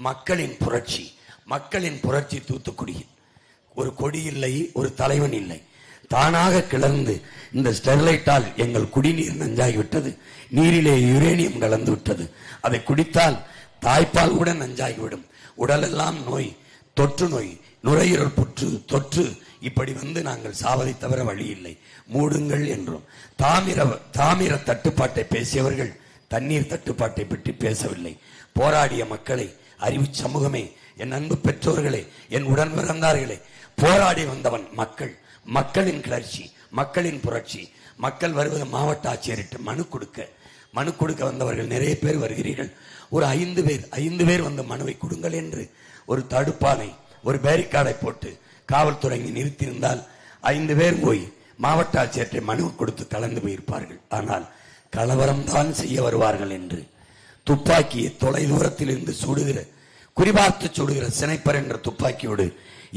மக்களின் புரட்சி. மக்களின் புரட்சி தூத்துக்குடியில். ஒரு கொடி இல்லை, ஒரு தலைவன் இல்லை. தானாக கிளர்ந்து இந்த ஸ்டெர்லைட்டால் எங்கள் குடிநீர் நஞ்சாகிவிட்டது. நீரிலே யுரேனியம் கலந்து விட்டது. அதை குடித்தால் தாய்ப்பால் கூட நஞ்சாகிவிடும். உடலெல்லாம் நோய், தொற்று நோய், நுரையீரல் புற்று தொற்று. இப்படி நாங்கள் சாவதை தவிர வழி இல்லை, மூடுங்கள் என்றும். தாமிர தட்டுப்பாட்டை பேசியவர்கள் தண்ணீர் தட்டுப்பாட்டை பற்றி பேசவில்லை. போராடிய மக்களை, அறிவு சமூகமே, என் அன்பு பெற்றோர்களே, என் உடன் பிறந்தார்களே, போராடி வந்தவன் மக்கள். மக்களின் கிளர்ச்சி, மக்களின் புரட்சி. மக்கள் வருவது மாவட்ட ஆட்சியரிட்டு மனு கொடுக்க வந்தவர்கள் நிறைய பேர் வருகிறீர்கள். ஒரு 5 பேர் வந்து மனுவை கொடுங்கள் என்று ஒரு தடுப்பானை, ஒரு பேரிகார்டை போட்டு காவல்துறை நிறுத்தியிருந்தால் 5 பேர் போய் மாவட்ட ஆட்சியர்கிட்ட மனு கொடுத்து கலந்து போயிருப்பார்கள். ஆனால் கலவரம் தான் செய்ய வருவார்கள் என்று துப்பாக்கியை தொலை தூரத்தில் இருந்து சுடுகிற, குறிபார்த்து சுடுகிற சினைப்பர் என்ற துப்பாக்கியோடு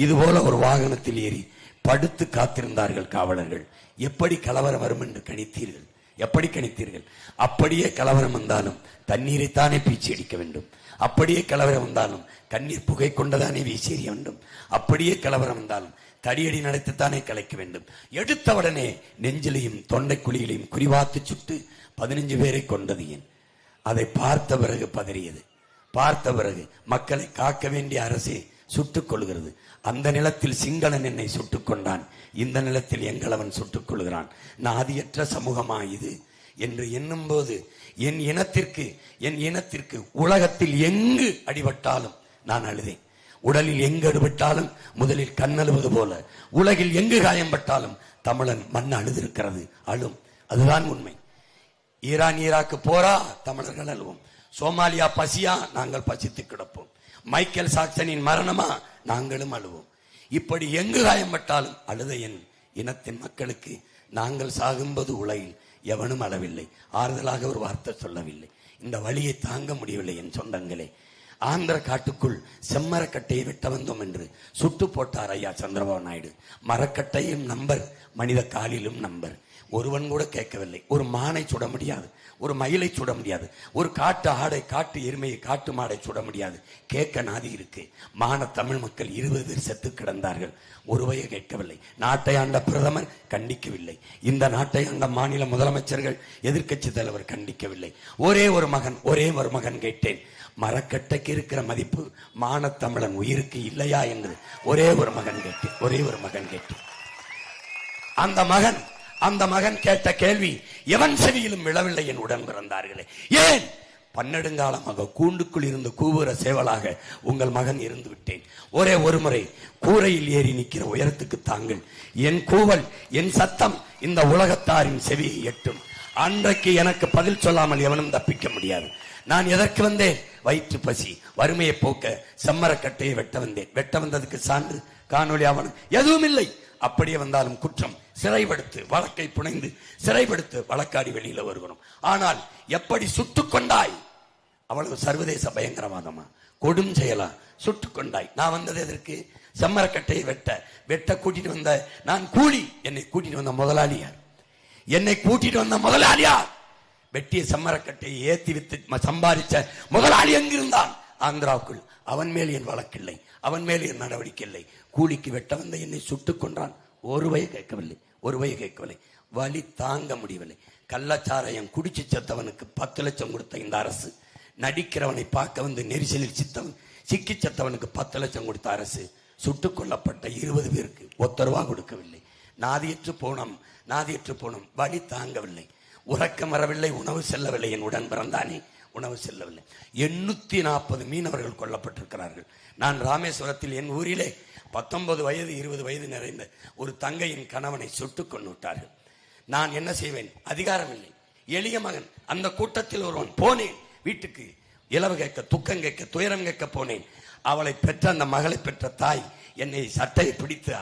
இதுபோல ஒரு வாகனத்தில் ஏறி படுத்து காத்திருந்தார்கள் காவலர்கள். எப்படி கலவரம் வரும் என்று கணித்தீர்கள்? எப்படி கணித்தீர்கள்? அப்படியே கலவரம் வந்தாலும் தண்ணீரைத்தானே பீச்சி அடிக்க வேண்டும். அப்படியே கலவரம் வந்தாலும் கண்ணீர் புகை கொண்டதானே வீசி எறிய வேண்டும். அப்படியே கலவரம் வந்தாலும் தடியடி நடத்தித்தானே கலைக்க வேண்டும். எடுத்தவுடனே நெஞ்சிலையும் தொண்டை குழியிலையும் குறிவாத்து சுட்டு 15 பேரை கொண்டது ஏன்? அதை பார்த்த பிறகு பதறியது. பார்த்த பிறகு மக்களை காக்க வேண்டிய அரசே சுட்டுக் கொள்கிறது. அந்த நிலத்தில் சிங்களன் என்னை சுட்டுக் கொண்டான், இந்த நிலத்தில் எங்களவன் சுட்டுக் கொள்கிறான். நாதியற்ற சமூகமா இது என்று எண்ணும் போது என் இனத்திற்கு உலகத்தில் எங்கு அடிபட்டாலும் நான் அழுதேன். உடலில் எங்கு அடிபட்டாலும் முதலில் கண்ணழுவது போல உலகில் எங்கு காயம்பட்டாலும் தமிழன் மண் அழுதிருக்கிறது, அழும். அதுதான் உண்மை. ஈரான் ஈராக்கு போரா, தமிழர்கள் அழுவோம். சோமாலியா பசியா, நாங்கள் பசித்து கிடப்போம். மைக்கேல் சாக்சனின் மரணமா, நாங்களும் அழுவோம். இப்படி எங்கு காயம்பட்டாலும் அழுத என் இனத்தின் மக்களுக்கு நாங்கள் சாகும்போது உலகில் எவனும் அளவில்லை, ஆறுதலாக ஒரு வார்த்தை சொல்லவில்லை. இந்த வழியை தாங்க முடியவில்லை என் சொந்தங்களே. ஆந்திர காட்டுக்குள் செம்மரக்கட்டையை வெட்ட வந்தோம் என்று சுட்டு போட்டார் ஐயா சந்திரபாபு நாயுடு. மரக்கட்டையும் நம்பர், மனித காலிலும் நம்பர். ஒருவன் கூட கேட்கவில்லை. ஒரு மானை சுட முடியாது, ஒரு மயிலை சுட முடியாது, ஒரு காட்டு ஆடை, காட்டு எருமையை, காட்டு மாடை சுட முடியாது. கேட்க நாதி இருக்கு. மான தமிழ் மக்கள் 20 பேர் செத்து கிடந்தார்கள். ஒருவையை கேட்கவில்லை. நாட்டை ஆண்ட பிரதமர் கண்டிக்கவில்லை. இந்த நாட்டை ஆண்ட மாநில முதலமைச்சர்கள், எதிர்க்கட்சி தலைவர் கண்டிக்கவில்லை. ஒரே ஒரு மகன் கேட்டேன். மரக்கட்டைக்கு இருக்கிற மதிப்பு மானத்தமிழன் உயிருக்கு இல்லையா என்று ஒரே ஒரு மகன் கேட்டேன். அந்த மகன் கேட்ட கேள்வி எவன் செவியிலும் விழவில்லை. என் உடன் பிறந்தார்களே, ஏன்? பன்னெடுங்காலமாக கூண்டுக்குள் இருந்து கூவுற சேவலாக உங்கள் மகன் இருந்து விட்டேன். ஒரே ஒரு முறை கூரையில் ஏறி நிற்கிற உயரத்துக்கு தாங்கள். என் கூவல், என் சத்தம் இந்த உலகத்தாரின் செவியை எட்டும். அன்றைக்கு எனக்கு பதில் சொல்லாமல் எவனும் தப்பிக்க முடியாது. நான் எதற்கு வந்தேன்? வயிற்று பசி, வறுமையை போக்க செம்மரக்கட்டையை வெட்ட வந்தேன். வெட்ட வந்ததுக்கு சான்று, காணொலி, ஆவணம் எதுவும் இல்லை. அப்படியே வந்தாலும் குற்றம், சிறைப்படுத்து, வழக்கை புனைந்து சிறைப்படுத்து, வழக்காடி வெளியில வருகிறோம். ஆனால் எப்படி சுட்டுக் கொண்டாய்? அவ்வளவு சர்வதேச பயங்கரவாதமா, கொடும் செயலா? சுட்டுக் கொண்டாய். நான் வந்தது எதற்கு? செம்மரக்கட்டையை வெட்ட கூட்டிட்டு வந்த நான் கூலி. என்னை கூட்டிட்டு வந்த முதலாளியார்? வெட்டிய செம்மரக்கட்டையை ஏத்தி வித்து சம்பாதிச்ச முதலாளி எங்கிருந்தான்? ஆந்திராவுக்குள். அவன் மேல் என் வழக்கில்லை, அவன் மேல் என் நடவடிக்கை இல்லை. கூலிக்கு வெட்ட வந்த என்னை சுட்டுக் கொன்றான். ஒருவையை கேட்கவில்லை. வலி தாங்க முடியவில்லை. கள்ளச்சாராயம் குடிச்சு செத்தவனுக்கு 10 லட்சம் கொடுத்த இந்த அரசு, நடிக்கிறவனை பார்க்க வந்து நெரிசலில் சிக்கி செத்தவனுக்கு 10 லட்சம் கொடுத்த அரசு, சுட்டுக் கொல்லப்பட்ட 20 பேருக்கு ₹1 கொடுக்கவில்லை. நாதியற்று போனோம். வலி தாங்கவில்லை. உறக்கம் வரவில்லை, உணவு செல்லவில்லை. என் உடன் பிறந்தானே, உணவு செல்லவில்லை. 840 மீனவர்கள் கொல்லப்பட்டிருக்கிறார்கள். நான் ராமேஸ்வரத்தில் என் ஊரிலே 19 வயது 20 வயது நிறைந்த ஒரு தங்கையின் கணவனை சுட்டுக் கொண்டு விட்டார்கள். நான் என்ன செய்வேன்? அதிகாரம் இல்லை, எளிய மகன். அந்த கூட்டத்தில் ஒருவன். போனேன் வீட்டுக்கு, இலவு கேட்க, துக்கம் கேட்க, துயரம் கேட்க போனேன். அவளை பெற்ற, அந்த மகளை பெற்ற தாய் என்னை சட்டையை பிடித்து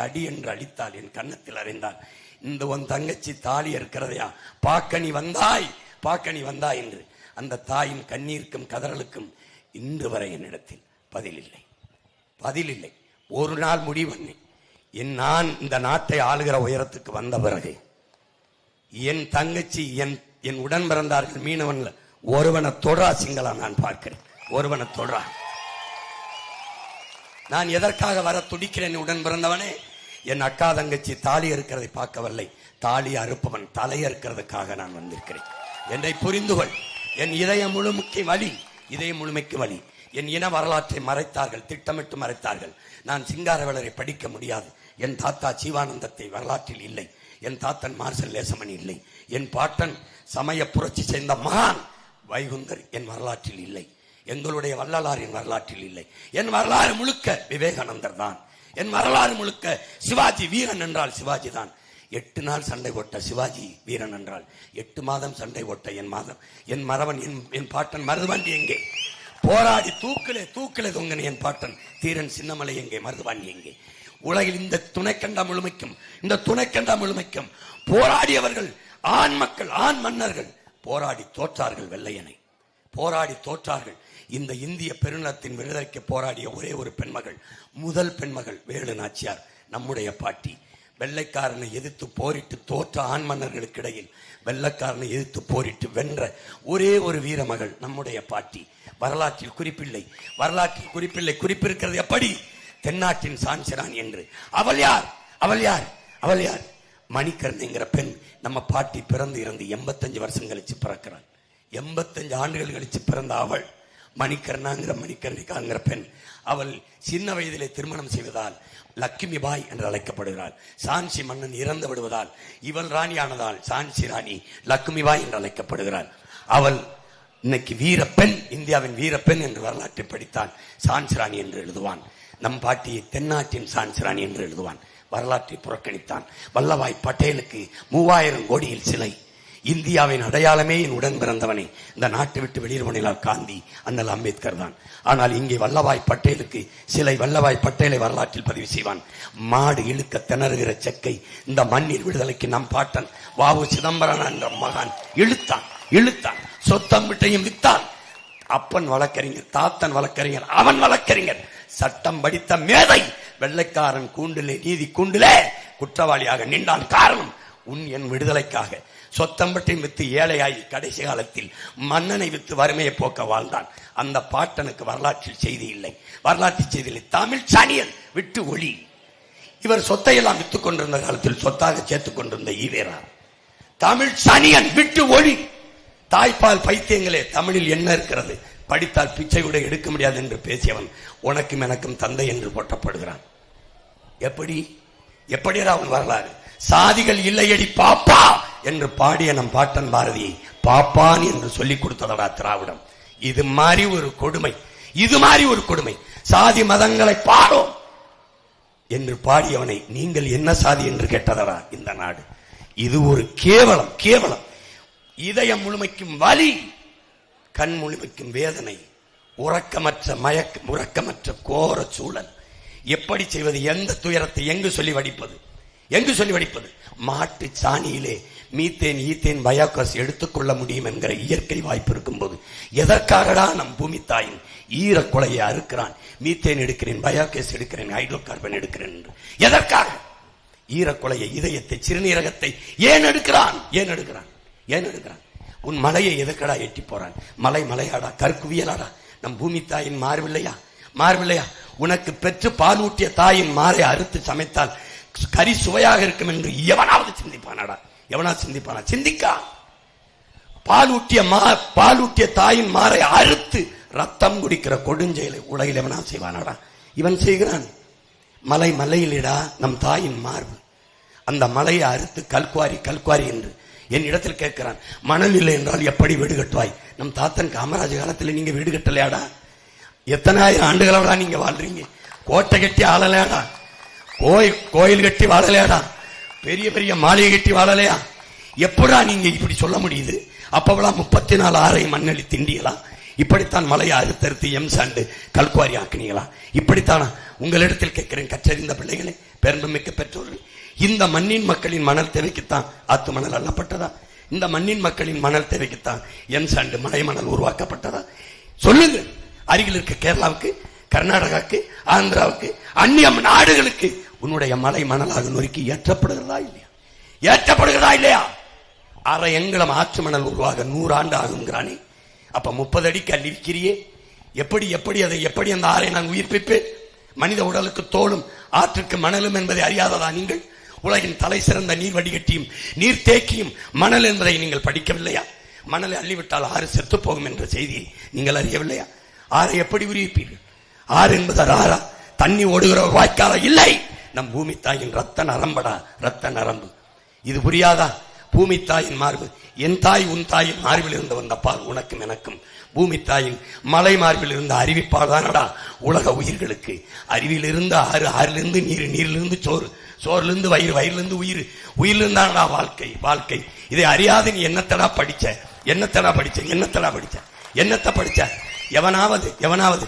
அடி என்று அடித்தாள். என் கன்னத்தில் அறைந்தாள். இந்த உன் தங்கச்சி தாலி இருக்கிறதையா, பாக்கணி வந்தாய் என்று. அந்த தாயின் கண்ணீருக்கும் கதறலுக்கும் இன்று வரை என்னிடத்தில் பதில் இல்லை. ஒரு நாள் முடிவு பண்ணேன். நான் இந்த நாட்டை ஆளுகிற உயரத்துக்கு வந்த பிறகு என் தங்கச்சி, என் உடன் பிறந்தார்கள் மீனவன்ல ஒருவனை தொடரா சிங்களா நான் பார்க்கிறேன். ஒருவனை தொடரா. நான் எதற்காக வர துடிக்கிறேன் உடன் பிறந்தவனே? என் அக்கா தங்கச்சி தாலி இருக்கிறதை பார்க்கவில்லை, தாலி அறுப்பவன் தலை இருக்கிறதுக்காக நான் வந்திருக்கிறேன். என்னை புரிந்துகொள். என் இதயம் முழுமைக்கு வலி, இதயம் முழுமைக்கு வலி. என் இன வரலாற்றை மறைத்தார்கள், திட்டமிட்டு மறைத்தார்கள். நான் சிங்காரவேலரை படிக்க முடியாது. என் தாத்தா ஜீவானந்தத்தை வரலாற்றில் இல்லை, என் தாத்தன் மார்சல் லேசமணி இல்லை, என் பாட்டன் சமய புரட்சி செய்த மகான் வைகுந்தர் என் வரலாற்றில் இல்லை, எங்களுடைய வள்ளலாரின் வரலாற்றில் இல்லை. என் வரலாறு முழுக்க விவேகானந்தர் தான். என் வரலாறு முழுக்க சிவாஜி வீரன் என்றால் சிவாஜி தான். 8 நாள் சண்டை ஓட்ட சிவாஜி வீரன் என்றால் 8 மாதம் சண்டை ஓட்ட என் மரவன் என் பாட்டன் மருதுபாண்டி எங்கே? போராடி தூக்கிலே தொங்கன என் பாட்டன் தீரன் சின்னமலை எங்கே? மருதுபாண்டி எங்கே? உலகில் இந்த துணைக்கண்டா முழுமைக்கும் போராடியவர்கள் ஆண் மக்கள், ஆண் மன்னர்கள் போராடி தோற்றார்கள். வெள்ளையனை போராடி தோற்றார்கள். இந்த இந்திய பெருநிலத்தின் விடுதலைக்கு போராடிய ஒரே ஒரு பெண்மகள், முதல் பெண்மகள் வேலு நாச்சியார், நம்முடைய பாட்டி. வெள்ளைக்காரனை எதிர்த்து போரிட்டு தோற்ற ஆண் மன்னர்களுக்கு இடையில் வெள்ளைக்காரனை எதிர்த்து போரிட்டு வென்ற ஒரே ஒரு வீரமகள் நம்முடைய பாட்டி. வரலாற்றில் குறிப்பில்லை, வரலாற்றில் குறிப்பில்லை. குறிப்பிருக்கிறது எப்படி? தென்னாட்டின் சான்சிராணி என்று. அவள் யார்? மணிக்கர்ணிங்கிற பெண். நம்ம பாட்டி பிறந்து இறந்து 85 வருஷம் கழிச்சு பிறக்கிறாள். 85 ஆண்டுகள் கழிச்சு பிறந்த அவள் மணிக்கர்ணிக்காங்கிற பெண். அவள் சின்ன வயதிலே திருமணம் செய்வதால் லட்சுமி பாய் என்று அழைக்கப்படுகிறாள். சான்சி மன்னன் இறந்து விடுவதால் இவள் ராணியானதால் சான்சி ராணி லட்சுமி பாய் என்று அழைக்கப்படுகிறாள். அவள் இன்னைக்கு வீரப்பெண், இந்தியாவின் வீரப்பெண் என்று வரலாற்றை படித்தான். சான்சி ராணி என்று எழுதுவான். நம் பாட்டியை தென்னாட்டின் சான்சி ராணி என்று எழுதுவான். வரலாற்றை புறக்கணித்தான். வல்லபாய் பட்டேலுக்கு 3000 கோடியில் சிலை. இந்தியாவின் அடையாளமே என் உடன் பிறந்தவனை. இந்த நாட்டை விட்டு வெளியேறினார் காந்தி, அண்ணல் அம்பேத்கர் தான். ஆனால் இங்கே வல்லபாய் பட்டேலுக்கு சிலை. வல்லபாய் பட்டேலை வரலாற்றில் பதிவு செய்வான். மாடு இழுக்க திணறுகிற செக்கை இந்த மண்ணின் விடுதலைக்கு நம் பாட்டன் வாவு சிதம்பரம் என்ற மகான் இழுத்தான். சொத்தம் விட்டையும் வித்தான். அப்பன் வழக்கறிஞர், தாத்தன் வழக்கறிஞர், அவன் வழக்கறிஞர், சட்டம் படித்த மேதை. வெள்ளைக்காரன் நீதி கூண்டிலே குற்றவாளியாக நின்றான். காரணம் என் விடுதலைக்காக. சொத்தம்பட்டையும் வித்து ஏழையாகி கடைசி காலத்தில் மன்னனை வித்து வறுமையை போக்க வாழ்ந்தான். அந்த பாட்டனுக்கு வரலாற்றில் செய்தி இல்லை. வரலாற்று செய்தியில் தமிழ் சனியன் விட்டு ஒளி. இவர் சொத்தையெல்லாம் வித்துக் கொண்டிருந்த காலத்தில் சொத்தாக சேர்த்துக் கொண்டிருந்த ஈவேரா. தமிழ் சனியன் விட்டு ஒளி. தாய்ப்பால் பைத்தியங்களே, தமிழில் என்ன இருக்கிறது? படித்தால் பிச்சை கூட எடுக்க முடியாது என்று பேசியவன் உனக்கும் எனக்கும் தந்தை என்று போட்டப்படுகிறான். எப்படி அவன் வரலாறு? சாதிகள் இல்லையடி பாப்பா என்று பாடிய நம் பாட்டன் பாரதியை பாப்பான் என்று சொல்லிக் கொடுத்ததடா திராவிடம். இது மாதிரி ஒரு கொடுமை. சாதி மதங்களை பாடும் என்று பாடியவனை நீங்கள் என்ன சாதி என்று கேட்டதடா இந்த நாடு. இது ஒரு கேவலம். இதயம் முழுமைக்கும் வலி, கண் முழுமைக்கும் வேதனை, உறக்கமற்ற கோர சூழல். எப்படி செய்வது? எந்த துயரத்தை எங்கு சொல்லி வடிப்பது? மாட்டு சாணியிலே மீத்தேன், ஈத்தேன், பயோகாஸ் எடுத்துக்கொள்ள முடியும் என்கிற இயற்கை வாய்ப்பு இருக்கும் போது எதற்காகடா நம் பூமி தாயின் ஈர கொலையை அறுக்கிறான்? மீத்தேன் எடுக்கிறேன், பயோகாஸ் எடுக்கிறேன், ஹைட்ரோ கார்பன் எடுக்கிறேன் என்று எதற்காக? ஈரக்கொலையை, இதயத்தை, சிறுநீரகத்தை ஏன் எடுக்கிறான்? உன் மலையை எதற்கடா எட்டி போறான்? மலையாடா, கற்குவியலாடா? நம் பூமி தாயின் மார்பில்லையா? உனக்கு பெற்று பால் ஊட்டிய தாயின் மாரை அறுத்து சமைத்தால் கறி சுவையாக இருக்கும் என்று எவனாவது சிந்திப்பானா? சிந்திக்கா. பால் ஊட்டிய தாயின் மாரை அறுத்து ரத்தம் குடிக்கிற கொடுஞ்செயலை உலகில் எவனா செய்வானாடா? இவன் செய்கிறான். மலையிலிடா நம் தாயின் மார்பு. அந்த மலையை அறுத்து கல்குவாரி என்று என் இடத்தில் கேட்கிறான். மணல் இல்லை என்றால் எப்படி வீடு கட்டுவாய்? நம் தாத்தன் காமராஜ் காலத்தில் நீங்க வீடு கட்டலையாடா? எத்தனை ஆயிரம் ஆண்டுகளா நீங்க வாழ்றீங்க? கோட்டை கட்டி ஆளலையாடா? கோயில் கட்டி வாழலையாடா? பெரிய மாளிகை கட்டி வாழலையா? எப்படா நீங்க இப்படி சொல்ல முடியுது? அப்பவெல்லாம் 34 ஆறை மண்ணெளி திண்டிகளா? இப்படித்தான் மலையை அறுத்தறுத்து எம்சாண்டு கல்குவாரி ஆக்கினீங்களா? இப்படித்தானா? உங்களிடத்தில் கேட்கிறேன், கற்றறிந்த பிள்ளைகளே, பெருமைமிக்க பெற்றோர்கள், இந்த மண்ணின் மக்களின் மணல் தேவைக்குத்தான் ஆத்து மணல் அள்ளப்பட்டதா? இந்த மண்ணின் மக்களின் மணல் தேவைக்குத்தான் எம்சாண்டு மலை மணல் உருவாக்கப்பட்டதா? சொல்லுங்க. அருகில் இருக்க கேரளாவுக்கு, கர்நாடகாவுக்கு, ஆந்திராவுக்கு, அந்நிய நாடுகளுக்கு உன்னுடைய மலை மணலாக நொறுக்கி ஏற்றப்படுகிறதா இல்லையா? அரை எங்களம் ஆற்று மணல் உருவாக 100 ஆண்டு ஆகுங்கிறானே. அப்ப 30 அடிக்கு அள்ளி விற்கிறியே. எப்படி அந்த ஆறை நான் உயிர்ப்பிப்பேன்? மனித உடலுக்கு தோலும் ஆற்றுக்கு மணலும் என்பதை அறியாததா நீங்கள்? உலகின் தலை சிறந்த நீர் வடிகட்டியும் நீர் தேக்கியும் மணல் என்பதை நீங்கள் படிக்கவில்லையா? மணலை அள்ளிவிட்டால் ஆறு செத்து போகும் என்ற செய்தியை நீங்கள் அறியவில்லையா? ஆறை எப்படி உரிப்பீர்கள்? ஆறு என்பது ஆறா? தண்ணி ஓடுகிற வாய்க்கால இல்லை. நம் பூமி தாயின் ரத்த நரம்படா, ரத்த நரம்பு. இது புரியாதா? பூமி தாயின் மார்பு. என் தாய் உன் தாயின் மார்பில் இருந்து வந்த பால் உனக்கும் எனக்கும். பூமி தாயின் மலை மார்பில் இருந்த அறிவிப்பால் தானடா உலக உயிர்களுக்கு. அறிவியில் இருந்த ஆறு, ஆறிலிருந்து நீர், நீரிலிருந்து சோறு, சோறிலிருந்து வயிறு, வயிறிலிருந்து உயிர், உயிரிலிருந்தானடா வாழ்க்கை. வாழ்க்கை இதை அறியாது நீ என்னத்தடா படிச்ச? என்னத்தடா படிச்ச? என்னத்தடா படிச்ச? என்னத்தை படிச்ச? எவனாவது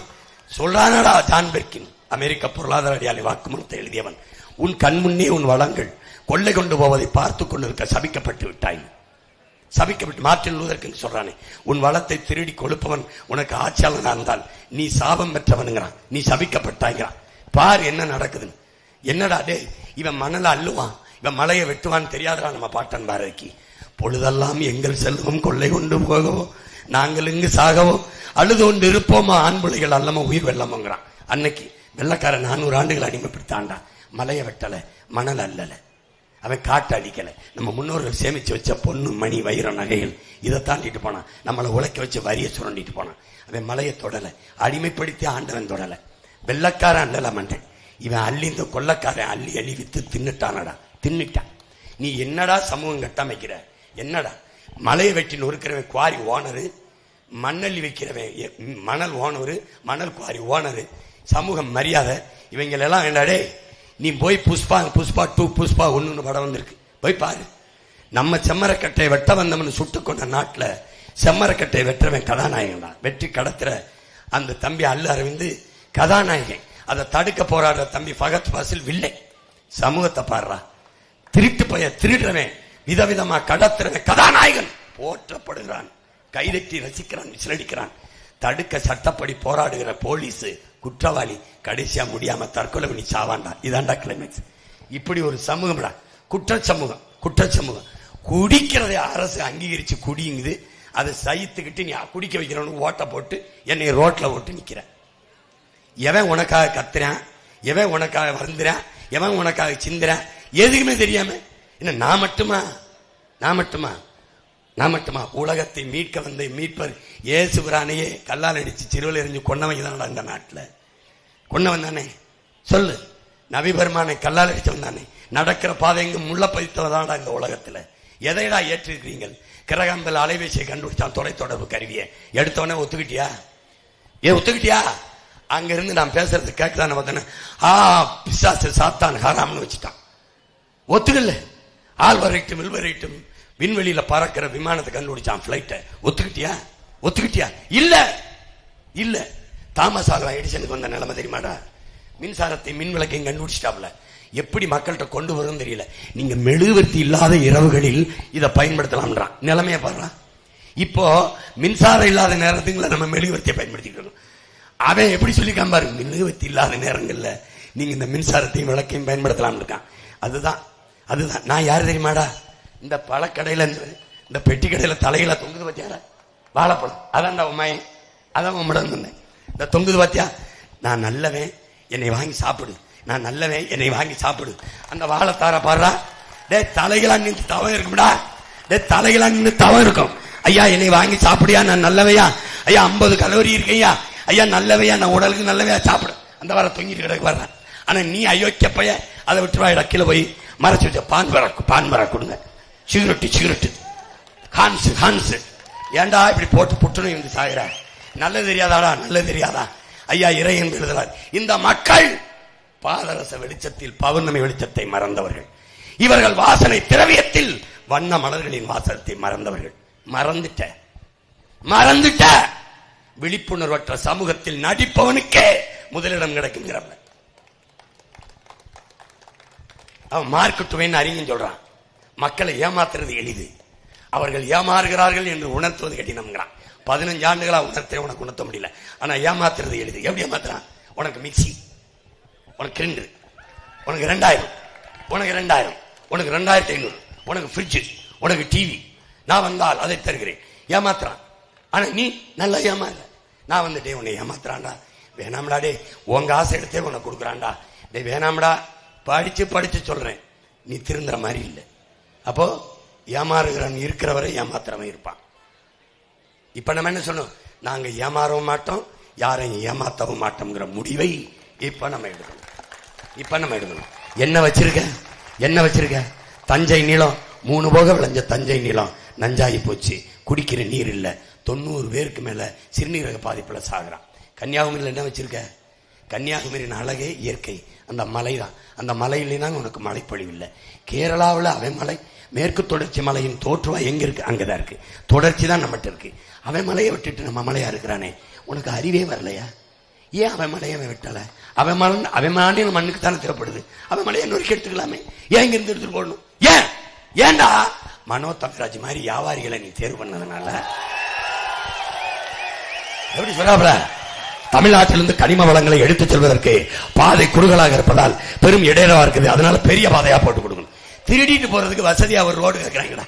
சொல்றானடா. ஜான் பெர்கின், அமெரிக்க பொருளாதார அடியாளி வாக்குமூலத்தை எழுதியவன். உன் கண்முன்னே உன் வளங்கள் கொள்ளை கொண்டு போவதை பார்த்து கொண்டிருக்க சபிக்கப்பட்டு விட்டாய். சபிக்கப்பட்டு மார்ட்டின் லூதர் கிங் சொல்றானே, உன் வளத்தை திருடி கொழுப்பவன் உனக்கு ஆட்சியாளனா இருந்தால் நீ சாபம் பெற்றவனுங்கிறான், நீ சபிக்கப்பட்டாங்கிறான். பார் என்ன நடக்குதுன்னு. என்னடா டே, இவன் மணலை அள்ளுவான், இவன் மலையை வெட்டுவான்னு தெரியாதா நம்ம பாட்டன் பாரதிக்கு? பொழுதெல்லாம் எங்கள் செல்வம் கொள்ளை கொண்டு போகவோ, நாங்கள் இங்கு சாகவோ, அழுது கொண்டு இருப்போமா ஆண் பிள்ளைகள் அல்லமோ உயிர் வெள்ளமோங்கிறான். அன்னைக்கு வெள்ளக்காரன் 400 ஆண்டுகள் அடிமைப்படுத்தாண்டா. மலையை வெட்டல, மணல் அல்லல, அவன் காட்டு அடிக்கல. நம்ம முன்னோர்கள் சேமிச்சு வச்ச பொண்ணு, மணி, வைரம், நகைகள் இதை தாண்டிட்டு போனான். நம்மளை உழைக்க வச்சு வரியை சுரண்டிட்டு போனான். அவன் மலையை தொடல, அடிமைப்படுத்தி ஆண்டவன் தொடல. வெள்ளக்காரன் அல்லல மண்டன், இவன் அள்ளி இந்த கொள்ளக்காரன் அள்ளி அள்ளி வித்து தின்னுட்டானடா, தின்னுட்டான். நீ என்னடா சமூகம் கட்டமைக்கிற? என்னடா மலையை வெட்டி நொறுக்கிறவன் குவாரி ஓனரு, மண்ணள்ளி வைக்கிறவன் மணல் ஓனரு, மணல் குவாரி ஓனரு. சமூகம் மரியாதை இவங்களெல்லாம் வேண்டாடே. நீ போய் புஷ்பா 2 புஷ்பா 1 படம் வந்திருக்கு, போய் பாரு. நம்ம செம்மரக்கட்டை வெட்ட வந்தவன் சுட்டு கொண்ட நாட்டுல செம்மரக்கட்டை வெற்றவன் கதாநாயகன் தான். வெற்றி கடத்துற அந்த தம்பி அல்லு அரவிந்து கதாநாயகன். அதை தடுக்க போராடுற தம்பி ஃபகத் பாசில் வில்லை. சமூகத்தை பாடுறா. திருட்டு பைய திருடுறவன், விதவிதமா கடத்துறவன் கதாநாயகன் போற்றப்படுகிறான். கைதட்டி ரசிக்கிறான், விசிலடிக்கிறான். தடுக்க சட்டப்படி போராடுகிற போலீஸ் குற்றவாளி கடைசியா முடியாம தற்கொலை பண்ணி சாவாண்டா. இதாண்டா கிளைமேக்ஸ். இப்படி ஒரு சமூகம்டா, குற்ற சமூகம். குற்ற சமூகம். குடிக்கிறதை அரசு அங்கீகரிச்சு குடிங்குது. அதை சகித்துக்கிட்டு நீ குடிக்க வைக்கிறவனு ஓட்ட போட்டு என்னை ரோட்ல ஓட்டு நிக்கிற. எவன் உனக்காக கத்துறான், எவன் உனக்காக வருந்துறான், எவன் உனக்காக சிந்துறான், எதுக்குமே தெரியாம என்ன நான் மட்டுமா உலகத்தை மீட்க வந்த மீட்பர் இயேசுபிரானையே கல்லால் அடிச்சு சிறுவில் எறிஞ்சு கொன்னவங்க தானடா இந்த நாட்டில். கொன்னவன் தானே சொல்லு. நபி பெருமானை கல்லால் அடிச்சவன் தானே. நடக்கிற பாதை எங்கும் முள்ள பதித்தவதான்டா இந்த உலகத்துல. எதைடா ஏற்றிருக்கிறீங்கள்? கிரகம்பல் அலைபேசியை கண்டுபிடிச்சான், தொலைத்தொடர்பு கருவியை. எடுத்தவனே ஒத்துக்கிட்டியா? ஒத்துக்கிட்டியா? அங்க இருந்து நான் பேசுறது கேட்கலான்னு பார்த்தேன். பிசாசு சாத்தான் ஹராம்னு வச்சுட்டான். ஒத்துக்கல. ஆழ்வரைட்டும் வில்வரைட்டும் விண்வெளியில பறக்கிற விமானத்தை கண்டுபிடிச்சான், பிளைட்ட. ஒத்துக்கிட்டியா? இல்ல. தாமஸ் ஆல்வா எடிசனுக்கு வந்த நிலைமை தெரியுமாடா? மின்சாரத்தை மின் விளக்கையும் கண்டுபிடிச்சிட்டாப்ல. எப்படி மக்கள்கிட்ட கொண்டு வரும் தெரியல. நீங்க மெழுகுவர்த்தி இல்லாத இரவுகளில் இதை பயன்படுத்தலாம்ன்றான். நிலைமைய பாடுறான். இப்போ மின்சாரம் இல்லாத நேரத்துக்குள்ள நம்ம மெழுகுவர்த்தியை பயன்படுத்திக்கணும். அவன் எப்படி சொல்லிக்காம பாரு, மெழுகுவர்த்தி இல்லாத நேரங்கள்ல நீங்க இந்த மின்சாரத்தையும் விளக்கையும் பயன்படுத்தலாம் இருக்கான். அதுதான் நான் யாரு தெரியுமாடா? இந்த பழக்கடையில, இந்த பெட்டி கடையில தலையில தொங்குது பாத்தியா வாழைப்பழம், அதான்டா உமாயன், அதான் உம்மிடம் இருந்தேன். இந்த தொங்குது பாத்தியா, நான் நல்லவன் என்னை வாங்கி சாப்பிடு, நான் நல்லவன் என்னை வாங்கி சாப்பிடு. அந்த வாழைத்தார பாடுறா. டே தலைகளா நின்று தவம் இருக்கும்டா, டே தலைகளா நின்று தவம் இருக்கும். ஐயா என்னை வாங்கி சாப்பிடியா, நான் நல்லவையா, ஐயா 50 கலோரி இருக்கையா, ஐயா நல்லவையா, நான் உடலுக்கு நல்லவையா சாப்பிடு. அந்த வார தொங்கிட்டு கிடக்கு வர்றேன். ஆனா நீ அயோக்கிய பைய அதை விட்டுருவா. கீழே போய் மறைச்சு வச்ச பான்பரா கொடுங்க, சிகரெட்டு ஹான்ஸ் ஏண்டா இப்படி போட்டு புட்டுன்னு இருந்து சாயிரா? நல்லது தெரியாதாடா? நல்லது தெரியாதா? ஐயா இறை என்று எழுதுறார். இந்த மக்கள் பாதரச வெளிச்சத்தில் பௌர்ணமி வெளிச்சத்தை மறந்தவர்கள். இவர்கள் வாசனை திரவியத்தில் வண்ண மலர்களின் வாசனத்தை மறந்தவர்கள். மறந்துட்ட விழிப்புணர்வற்ற சமூகத்தில் நடிப்பவனுக்கே முதலிடம் கிடைக்குங்கிறவன் அவன் மார்க் ட்வைன் அறிஞன் சொல்றான். மக்களை ஏமாத்துறது எளிது, அவர்கள் ஏமாறுகிறார்கள் என்று உணர்த்துவது கடினம்ங்கிறான். 15 ஆண்டுகளா உனக்கு உணர்த்த முடியல. ஆனா ஏமாத்துறது எளிது. எப்படி ஏமாத்துறான்? உனக்கு மிக்சி, உனக்கு கிரைண்டர், உனக்கு 2000, உனக்கு 2500, உனக்கு ஃப்ரிட்ஜ், உனக்கு டிவி, நான் வந்தால் அதை தருகிறேன். ஏமாத்துறான். ஆனா நீ நல்லா ஏமாற. நான் வந்துட்டேன் உன்னை ஏமாத்துறான்டா. வேணாம்டா டே, உங்க ஆசை எடுத்தே உனக்கு கொடுக்குறான்டா டே, வேணாம்டா, படிச்சு படிச்சு சொல்றேன், நீ திருந்துற மாதிரி இல்லை. அப்போ ஏமாறுகிறவன் இருக்கிறவரை ஏமாத்துறவன் இருப்பான். இப்ப நம்ம என்ன சொல்லணும்? நாங்க ஏமாறவும் மாட்டோம், யாரையும் ஏமாத்தவும் மாட்டோம்ங்கிற முடிவை இப்ப நம்ம எடுக்கணும். என்ன வச்சிருக்க? தஞ்சை நிலம் 3 போக விளைஞ்ச தஞ்சை நிலம் நஞ்சாகி போச்சு, குடிக்கிற நீர் இல்ல, 90 பேருக்கு மேல சிறுநீரக பாதிப்புல சாகுறான். கன்னியாகுமரியில் என்ன வச்சிருக்க? கன்னியாகுமரியின் அழகே இயற்கை, அந்த மலை தான். அந்த மலையிலாம் உனக்கு மழைப்பொழிவு இல்லை. கேரளாவில் அவன் மலை, மேற்கு தொடர்ச்சி மலையின் தோற்றுவா எங்க இருக்கு? அங்கதான் இருக்கு. தொடர்ச்சி தான் நம்மகிட்ட இருக்கு. அவன் மலையை விட்டுட்டு நம்ம மலையா இருக்கிறானே, உனக்கு அறிவே வரலையா? ஏன் அவன் மலையை விட்டல? அவன் மாநில மண்ணுக்கு தானே தேவைப்படுது. அவன் மலையை நொறுக்கி எடுத்துக்கலாமே, ஏன் இங்க இருந்து எடுத்துட்டு போடணும்? ஏன்டா மனோ தங்கராஜ் மாதிரி வியாபாரிகளை நீ தேர்வு பண்ணதுனால எப்படி சொல்லாப்ல? தமிழ்நாட்டிலிருந்து கனிம வளங்களை எடுத்துச் செல்வதற்கு பாதை குறுகலாக இருப்பதால் பெரும் இடையிலா இருக்குது. அதனால பெரிய பாதையா போட்டு கொடுக்கணும். திருடிட்டு போறதுக்கு வசதியா ஒரு ரோடு கேட்கிறாங்கடா.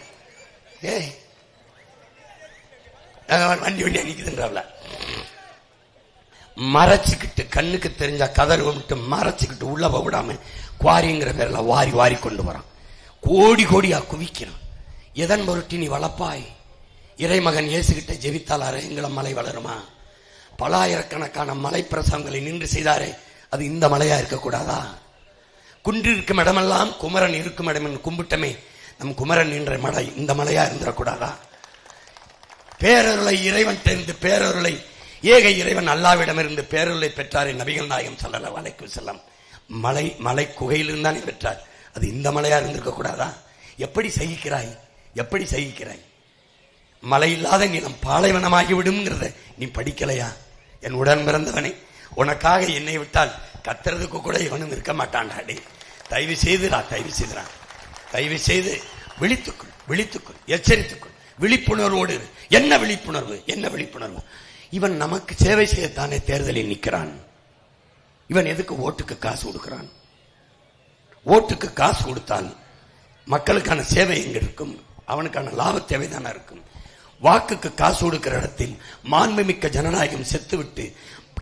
வண்டி நிக்குதுன்றாப்ல. மறைச்சுக்கிட்டு, கண்ணுக்கு தெரிஞ்சா கதறு மறைச்சுக்கிட்டு உள்ள விடாம குவாரிங்கிற பேர்ல வாரி வாரி கொண்டு வரான். கோடி கோடியா குவிக்கிறான். எதன் பொருட்டி நீ வளர்ப்பாய்? இறைமகன் இயேசுகிட்ட ஜெபித்தால் அரேங்கள மலை வளருமா? பல ஆயிரக்கணக்கான மலை பிரசவங்களை நின்று செய்தாரே, அது இந்த மலையா இருக்கக்கூடாதா? குன்றிருக்கும் இடமெல்லாம் குமரன் இருக்கும் இடம் கும்பிட்டமே, நம் குமரன் என்ற மலை இந்த மலையா இருந்துடக்கூடாதா? பேரருளை இறைவன் தெரிந்து, பேரருளை ஏக இறைவன் அல்லாவிடமிருந்து பேரருளை பெற்றாரே நபிகள் நாயகம் ஸல்லல்லாஹு அலைஹி வஸல்லம். மலை குகையிலிருந்தானே பெற்றார், அது இந்த மலையா இருந்திருக்க கூடாதா? எப்படி சகிக்கிறாய்? மழை இல்லாத நிலம் பாலைவனமாகிவிடும் நீ படிக்கலையா? என் உடன் பிறந்தவனே, உனக்காக என்னை விட்டால் கத்துறதுக்கு கூட இவனும் இருக்க மாட்டான்டாடி. தயவு செய்து விழித்துக்குள், எச்சரித்துக்குள், விழிப்புணர்வோடு. என்ன விழிப்புணர்வு? இவன் நமக்கு சேவை செய்யத்தானே தேர்தலில் நிற்கிறான். இவன் எதுக்கு ஓட்டுக்கு காசு கொடுக்கிறான்? ஓட்டுக்கு காசு கொடுத்தால் மக்களுக்கான சேவை எங்க இருக்கும்? அவனுக்கான லாப தேவை தானே இருக்கும். வாக்குக்கு காசு கொடுக்கிற இடத்தில் மாண்புமிக்க ஜனநாயகம் செத்துவிட்டு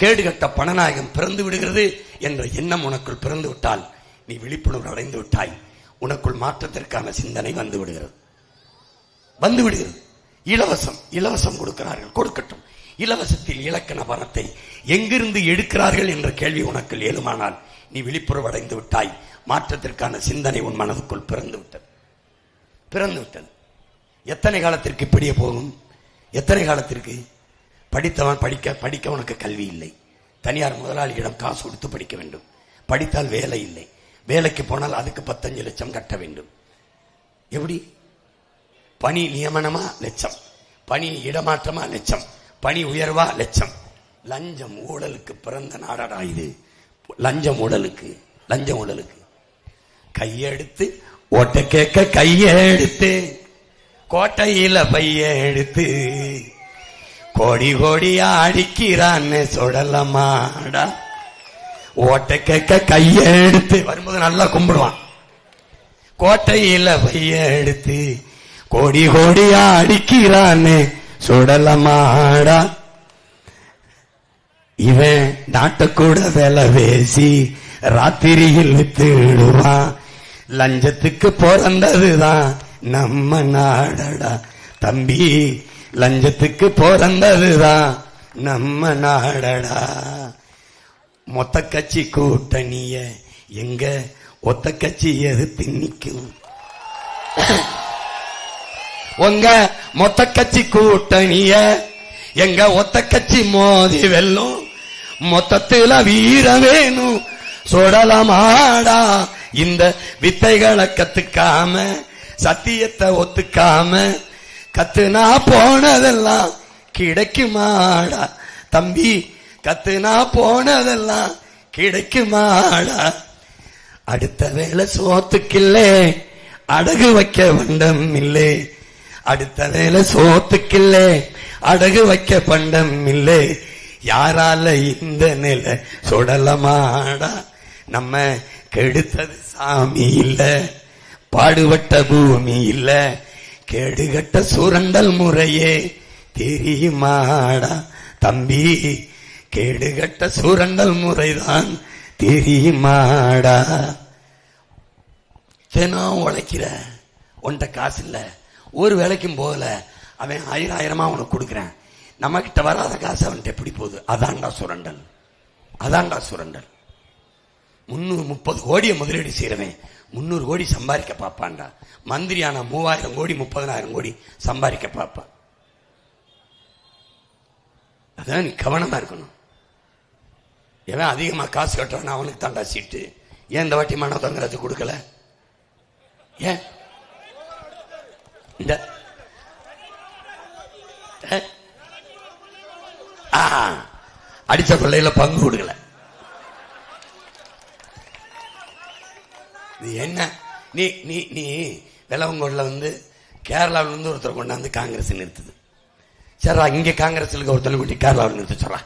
கேடுகட்ட பணநாயகம் பிறந்து விடுகிறது என்ற எண்ணம் உனக்குள் பிறந்து விட்டால் நீ விழிப்புணர்வு அடைந்து விட்டாய். உனக்குள் மாற்றத்திற்கான சிந்தனை வந்து விடுகிறது. இலவசம் கொடுக்கிறார்கள், கொடுக்கட்டும். இலவசத்தில் இலக்கண பணத்தை எங்கிருந்து எடுக்கிறார்கள் என்ற கேள்வி உனக்கு ஏழுமானால் நீ விழிப்புணர்வு அடைந்து விட்டாய். மாற்றத்திற்கான சிந்தனை உன் மனதுக்குள் பிறந்து விட்டது. எத்தனை காலத்திற்கு இப்படியே போகும்? எத்தனை காலத்திற்கு? படித்தவன் படிக்க உனக்கு கல்வி இல்லை. தனியார் முதலாளியிடம் காசு கொடுத்து படிக்க வேண்டும். படித்தால் வேலை இல்லை. வேலைக்கு போனால் அதுக்கு 15 லட்சம் கட்ட வேண்டும். எப்படி? பணி நியமனமா லட்சம், பணி இடமாற்றமா லட்சம், பணி உயர்வா லட்சம். லஞ்சம் ஊழலுக்கு பிறந்த நாடடா இது. லஞ்சம் ஊழலுக்கு கையெடுத்து ஓட்ட கேட்க கையெடுத்து கோட்டையில பைய எடுத்து கோடி கோடியா அடிக்கிறான்னு சொல்லமாடா. ஓட்ட கேட்க கையெடுத்து வரும்போது நல்லா கும்பிடுவான். கோட்டையில பைய எடுத்து கோடி கோடியா அடிக்கிறான்னு சுடலமாடா. இவன் நாட்டக்கூட வேலை பேசி ராத்திரியில் வித்துடுவான். லஞ்சத்துக்கு பிறந்ததுதான் நம்ம நாடடா தம்பி, லஞ்சத்துக்கு பிறந்ததுதான் நம்ம நாடடா. மொத்த கட்சி கூட்டணிய எங்க ஒத்த கட்சி எதிர்த்து நிக்கும்? உங்க மொத்த கட்சி கூட்டணிய எங்க ஒத்த கட்சி மோதி வெல்லும். மொத்தத்துல வீர வேணும் சொடலமாடா. இந்த வித்தைகளை கத்துக்காம, சத்தியத்தை ஒத்துக்காம கத்துனா போனதெல்லாம் கிடைக்குமாடா தம்பி, கத்துனா போனதெல்லாம் கிடைக்குமாடா. அடுத்த வேளை சோத்துக்கில்லே அடகு வைக்க பண்டம் இல்லை. அடுத்த வேளை சோத்துக்கில்லே அடகு வைக்க பண்டம் இல்லை. யாரால இந்த நிலை சுடலமாடா? நம்ம கெடுத்தது சாமி இல்ல, பாடுபட்ட பூமி இல்ல, கேடுகட்ட சுரண்டல் முறையே தெரியுமாடா தம்பி, கேடுகட்ட சுரண்டல் முறைதான் தெரியுமாடா. தினம் உழைக்கிற, உன்கிட்ட காசு இல்ல, ஒரு வேலைக்கும் போகல, அவன் 1000 உனக்கு கொடுக்குறேன், நம்ம கிட்ட வராத காசு அவன்கிட்ட எப்படி போகுது? அதான்டா சுரண்டல், அதான்டா சுரண்டல். 330 கோடியை முதலீடு செய்யறவன் 300 கோடி சம்பாதிக்க பார்ப்பான்டா. மந்திரியான 3000 கோடி 30,000 கோடி சம்பாதிக்க பார்ப்பான். அதான் நீ கவனமா இருக்கணும். எவன் அதிகமா காசு கட்டுறான் அவனுக்கு தாண்டா சீட்டு. ஏன் இந்த வாட்டி மன தங்கராஜு கொடுக்கல? ஏன் இந்த அடிச்ச கொள்ளையில பங்கு கொடுக்கல? இது என்ன? நீ நீ நீ வெள்ளவங்கோட்ல கேரளாவில் ஒருத்தர் கொண்டாந்து காங்கிரஸ் நிறுத்துது. சரா இங்க காங்கிரஸ் ஒருத்தனை கூட்டி கேரளாவில் நிறுத்த சொல்றா,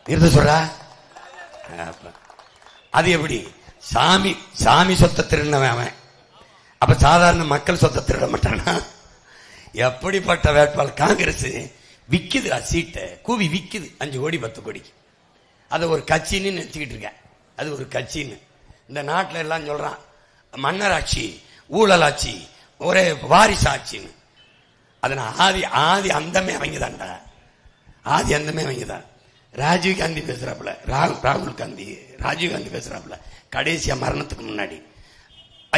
நிறுத்த சொல்றா. அது எப்படி? சாமி சாமி சொத்தை திருடினவன் அவன். அப்ப சாதாரண மக்கள் சொத்தை திருட மாட்டானா? எப்படிப்பட்ட வேட்பாளர்? காங்கிரஸ் விக்குது சீட்டை, கூவி விக்குது 5 கோடி 10 கோடிக்கு. அதை ஒரு கட்சின்னு நினைச்சுக்கிட்டு இருக்க. அது ஒரு கட்சின்னு. இந்த நாட்டில் எல்லாம் சொல்றான் மன்னராட்சி, ஊழலாட்சி, ஒரே வாரிசாட்சின்னு. அதனால ஆதி அந்தமே அவங்கதான்டா, ஆதி அந்தமே அவங்கதான். ராஜீவ் காந்தி பேசுறாப்புல, ராகுல் காந்தி ராஜீவ் காந்தி பேசுறாப்புல கடைசியா மரணத்துக்கு முன்னாடி,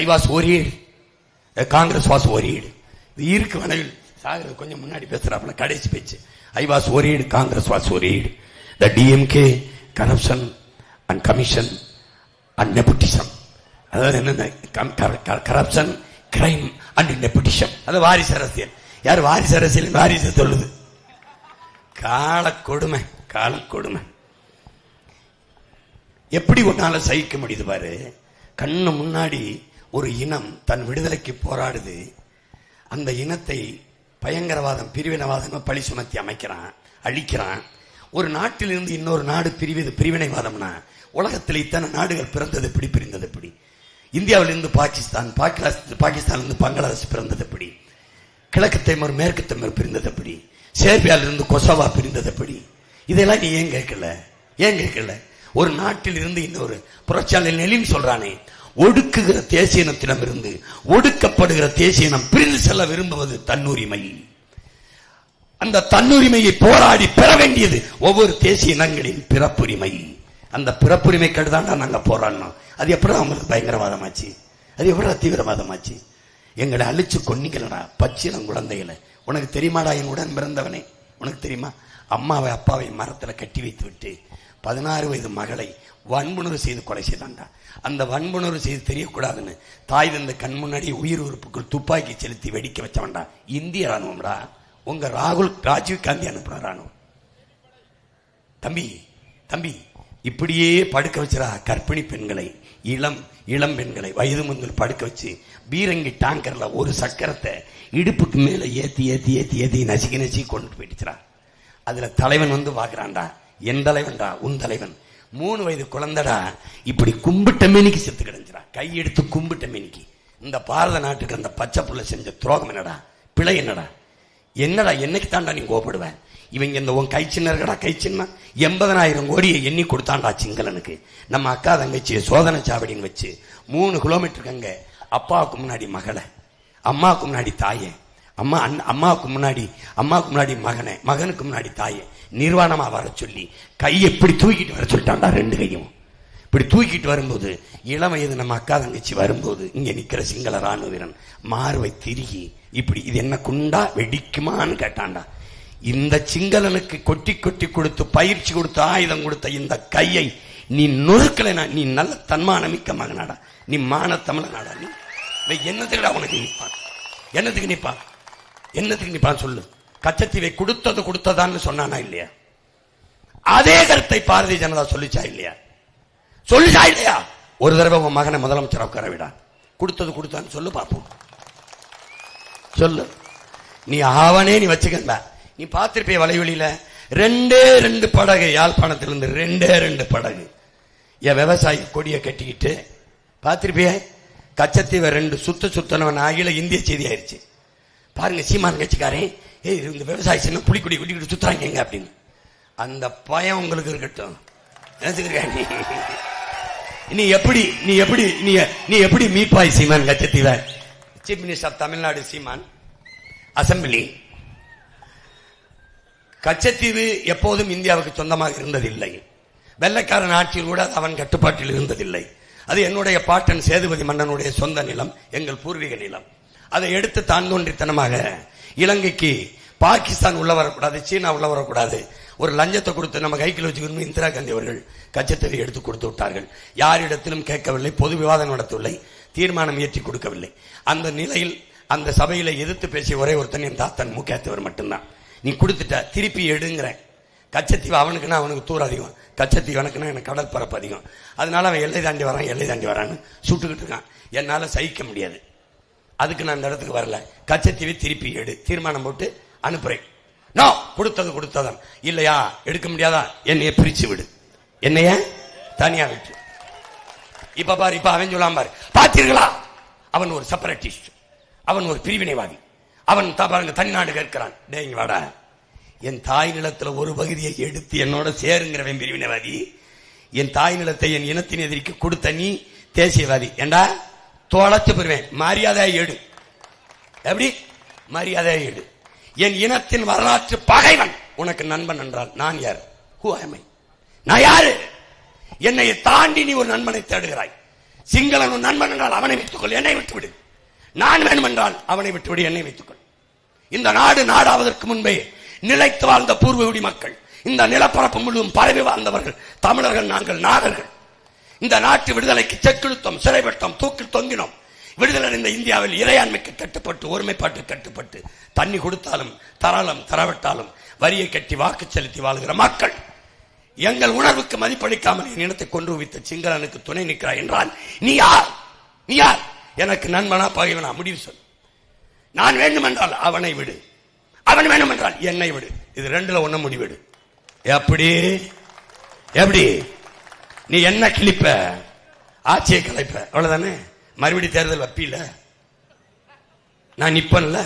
I was worried, Congress was worried. இருக்கு வனவில் சாகிறது கொஞ்சம் முன்னாடி பேசுறாப்புல கடைசி பேச்சு, I was worried, Congress was worried. The DMK corruption and commission and nepotism. அதாவது என்ன? Corruption, crime and nepotism. அது வாரிசு அரசியல். யார் வாரிசு அரசியல்? வாரிசு சொல்லுது. கால கொடுமை, கால கொடுமை. எப்படி ஒன்னால சகிக்க முடியுது பாரு. கண்ணு முன்னாடி ஒரு இனம் தன் விடுதலைக்கு போராடுது. அந்த இனத்தை பயங்கரவாதம், பிரிவினைவாதம் பழி சுமத்தி அமைக்கிறான், அழிக்கிறான். ஒரு நாட்டிலிருந்து இன்னொரு நாடு பிரிவினைவாதம்னா உலகத்தில் இத்தனை நாடுகள் பிறந்தது எப்படி? பிரிந்தது எப்படி? இந்தியாவிலிருந்து பாகிஸ்தான், பாகிஸ்தானிலிருந்து பங்களாதேஷ் பிறந்தது எப்படி? கிழக்கு தைமூர் மேற்கு தைமூர் பிரிந்தது எப்படி? சேர்பியாவிலிருந்து கொசோவா பிரிந்தது எப்படி? இதெல்லாம் நீ ஏன் கேட்கல? ஏன் கேட்கல? ஒரு நாட்டில் இருந்து இன்னொரு புரட்சியாளர் லெனின் சொல்றானே, ஒடுக்குகிற தேசிய இனத்திடமிருந்து ஒடுக்கப்படுகிற தேசிய இனம் பிரிந்து செல்ல விரும்புவது தன்னுரிமை. அந்த தன்னுரிமையை போராடி பெற வேண்டியது ஒவ்வொரு தேசிய இனங்களின் பிறப்புரிமை. அந்த பிறப்புரிமை கடுதாண்டா நாங்க போராடணும். அது எப்படி அவங்களுக்கு பயங்கரவாதமாச்சு? அது எப்படி தீவிரவாதமாச்சு? எங்களை அழிச்சு கொன்னீங்களா பச்சிலம் குழந்தைகளை. உனக்கு தெரியுமாடா என் உடன் பிறந்தவனே? உனக்கு தெரியுமா? அம்மாவை அப்பாவை மரத்துல கட்டி வைத்து விட்டு 16 வயது மகளை வன்புணர்வு செய்து கொலை செய்தாண்டா. அந்த வன்புணர்வு செய்து தெரியக்கூடாதுன்னு தாய் தந்த கண் முன்னாடி உயிர் உறுப்புக்குள் துப்பாக்கி செலுத்தி வெடிக்க வச்சவன்டா இந்திய ராணுவம்டா. உங்க ராஜீவ் காந்தி அனுப்புற ராணுவம். தம்பி தம்பி, இப்படியே படுக்க வச்சிரா கர்ப்பிணி பெண்களை, இளம் பெண்களை வயது முந்தல் படுக்க வச்சு பீரங்கி டாங்கர்ல ஒரு சக்கரத்தை இடுப்புக்கு மேல ஏத்தி ஏத்தி ஏத்தி ஏத்தி நசுக்கி நசுக்கி கொண்டு போயிடுச்சுரா. அதுல தலைவன் வாக்குறான்டா. என் தலைவன்டா? உன் தலைவன். 3 வயது குழந்தைடா இப்படி கும்பிட்ட மேனிக்கு செத்து கிடஞ்சிரா, கையெடுத்து கும்பிட்ட மேனிக்கு. இந்த பாரத நாட்டுக்கு அந்த பச்சை புள்ள செஞ்ச துரோகம் என்னடா? பிழை என்னடா? என்னடா? என்னைக்கு தாண்டா நீ கோபப்படுவேன்? இவங்க இந்த உன் கை சின்ன இருக்கடா, கை சின்ன 80,000 கோடியை எண்ணி கொடுத்தாண்டா சிங்களனுக்கு. நம்ம அக்கா தங்கச்சி சோதனை சாவடின்னு வச்சு 3 கிலோமீட்டருக்கு அங்க அப்பாவுக்கு முன்னாடி மகளை, அம்மாவுக்கு முன்னாடி தாயை, அம்மாவுக்கு முன்னாடி மகனை, மகனுக்கு முன்னாடி தாயை நிர்வாணமா வர சொல்லி கையை இப்படி தூக்கிட்டு வர சொல்லிட்டாண்டா. 2 கையும் இப்படி தூக்கிட்டு வரும்போது இளம் வயது நம்ம அக்கா தங்கச்சி வரும்போது இங்க நிக்கிற சிங்கள ராணுவ வீரன் மார்வை திருகி இப்படி, இது என்ன குண்டா வெடிக்குமான்னு கேட்டாண்டா. இந்த சிங்களனுக்கு கொட்டி கொட்டி கொடுத்து பயிற்சி கொடுத்து ஆயுதம் கொடுத்த இந்த கையை நீ நொறுக்கலைனா நீ நல்ல தன்மானமிக்க மகனாடா, நீ மான தமிழனாடா. நீ என்னத்துக்குடா உனக்கு நிற்பான்? என்னத்துக்கு நிற்பான்? என்னத்துக்கு நிற்பான் சொல்லு? கச்சத்தீவை கொடுத்ததான்னு சொன்னானா இல்லையா? அதே கருத்தை பாரதிய ஜனதா சொல்லிச்சா இல்லையா? சொல்லிச்சா இல்லையா? ஒரு தடவை உன் மகனை முதலமைச்சர் உட்கார விடா. கொடுத்தான்னு சொல்லு பார்ப்போம். சொல்லு. நீ அவனே நீ வச்சுக்கண்டா. நீ பார்த்திருப்பே வலைவெளியில 2 படகு, யாழ்ப்பாணத்திலிருந்து 2 படகு என் விவசாயி கொடியை கட்டிக்கிட்டு பார்த்திருப்பிய. கச்சத்தீவை 2 சுத்தனவன் அகில இந்திய செய்தி ஆயிடுச்சு. பாருங்க சீமான் கட்சிக்காரன், இந்த விவசாயி சின்ன புலிக்குடி குட்டிக்கிட்டு சுத்துறாங்க அப்படின்னு. அந்த பயம் உங்களுக்கு இருக்கட்டும். நீ எப்படி மீப்பாய் சீமான் கச்சத்தீவ chief minister of Tamil Nadu Seeman assembly. கச்சத்தீவு எப்போதும் இந்தியாவுக்கு சொந்தமாக இருந்ததில்லை. வெள்ளைக்காரன் ஆட்சியில் கூட அவன் கட்டுப்பாட்டில் இருந்ததில்லை. அது என்னுடைய பாட்டன் சேதுபதி மன்னனுடைய சொந்த நிலம், எங்கள் பூர்வீக நிலம். அதை எடுத்து தான் தோன்றித்தனமாக இலங்கைக்கு பாகிஸ்தான் உள்ள வரக்கூடாது, சீனா உள்ள வரக்கூடாது, ஒரு லஞ்சத்தை கொடுத்து நம்ம கைக்கில் வச்சுக்கணும். இந்திரா காந்தி அவர்கள் கச்சத்தீவை எடுத்து கொடுத்து விட்டார்கள். யாரிடத்திலும் கேட்கவில்லை, பொது விவாதம் நடத்தவில்லை, தீர்மானம் இயற்றி கொடுக்கவில்லை. அந்த நிலையில் அந்த சபையில எதிர்த்து பேசிய ஒரே ஒருத்தன் என் தாத்தன் முக்கியத்தவர் மட்டும்தான். நீ கொடுத்துட்ட, திருப்பி எடுங்கிறேன். கச்சத்தீவு அவனுக்குன்னா அவனுக்கு தூரம் அதிகம், கச்சத்தீவு எனக்குன்னா எனக்கு கடல் பரப்பு அதிகம். அதனால அவன் எல்லை தாண்டி வரான்னு சுட்டுக்கிட்டு இருக்கான். என்னால சகிக்க முடியாது. அதுக்கு நான் இந்த இடத்துக்கு வரல. கச்சத்தீவை திருப்பி எடு, தீர்மானம் போட்டு அனுப்புறேன். நோ, கொடுத்ததான் இல்லையா, எடுக்க முடியாதா, என்னைய பிரிச்சு விடு, என்னைய தனியா விட்டு. இப்ப பாரு, இப்ப அவன் சொல்லாம பாரு, பாத்தீர்களா, அவன் ஒரு செப்பரேட்டிஸ்ட், அவன் ஒரு பிரிவினைவாதி, அவன் தனிநாடு கேட்கிறான். டேங்க வாடா, என் தாய் நிலத்துல ஒரு பகுதியை எடுத்து என்னோட சேருங்கிறவன் பிரிவினைவாதி. என் தாய் நிலத்தை என் இனத்தின் எதிரிக்கு கொடுத்த நீ தேசியவாதி. ஏண்டா தொலைச்சு போயிருவேன். மரியாதை எடு. எப்படி மரியாதை எடு. என் இனத்தின் வரலாற்று பகைவன் உனக்கு நண்பன் என்றால் நான் யார்? ஹூ ஆம் ஐ? நான் யாரு? என்னை தாண்டி நீ ஒரு நண்பனை தேடுகிறாய். சிங்களன் ஒரு நண்பன் என்றால் அவனை வைத்துக்கொள், என்னை விட்டுவிடு. நான் வேணும் என்றால் அவனை விட்டுவிடு, என்னை வைத்துக்கொள். இந்த நாடு நாடாவதற்கு முன்பே நிலைத்து வாழ்ந்த பூர்வகுடி மக்கள், இந்த நிலப்பரப்பு முழுவதும் பரவி வாழ்ந்தவர்கள் தமிழர்கள், நாங்கள் நாகர்கள். இந்த நாட்டு விடுதலைக்கு செக்கிழுத்தோம், சிறைப்பட்டோம், தூக்கில் தொங்கினோம். விடுதலை இந்த இந்தியாவில் இறையாண்மைக்கு கட்டுப்பட்டு, ஒருமைப்பாட்டு கட்டுப்பட்டு, தண்ணி கொடுத்தாலும் தராலும் தரவிட்டாலும் வரியை கட்டி வாக்கு செலுத்தி வாழ்கிற மக்கள். எங்கள் உணர்வுக்கு மதிப்பளிக்காமல் என் இனத்தை கொண்டு வைத்த சிங்களனுக்கு துணை நிற்கிறாய் என்றால் நீ யார்? நீ யார்? எனக்கு நண்பனா பகைவனா? முடிவு சொல். நான் வேண்டுமென்றால் அவனை விடு, அவன் வேணும் என்றால் என்னை விடு. இது ரெண்டுல ஒண்ணு முடிவிடு. எப்படி எப்படி நீ என்ன கிழிப்ப, ஆட்சியை கலைப்ப, அவ்வளவுதானே. மறுபடி தேர்தல் வப்பில நான் நிப்பன்ல,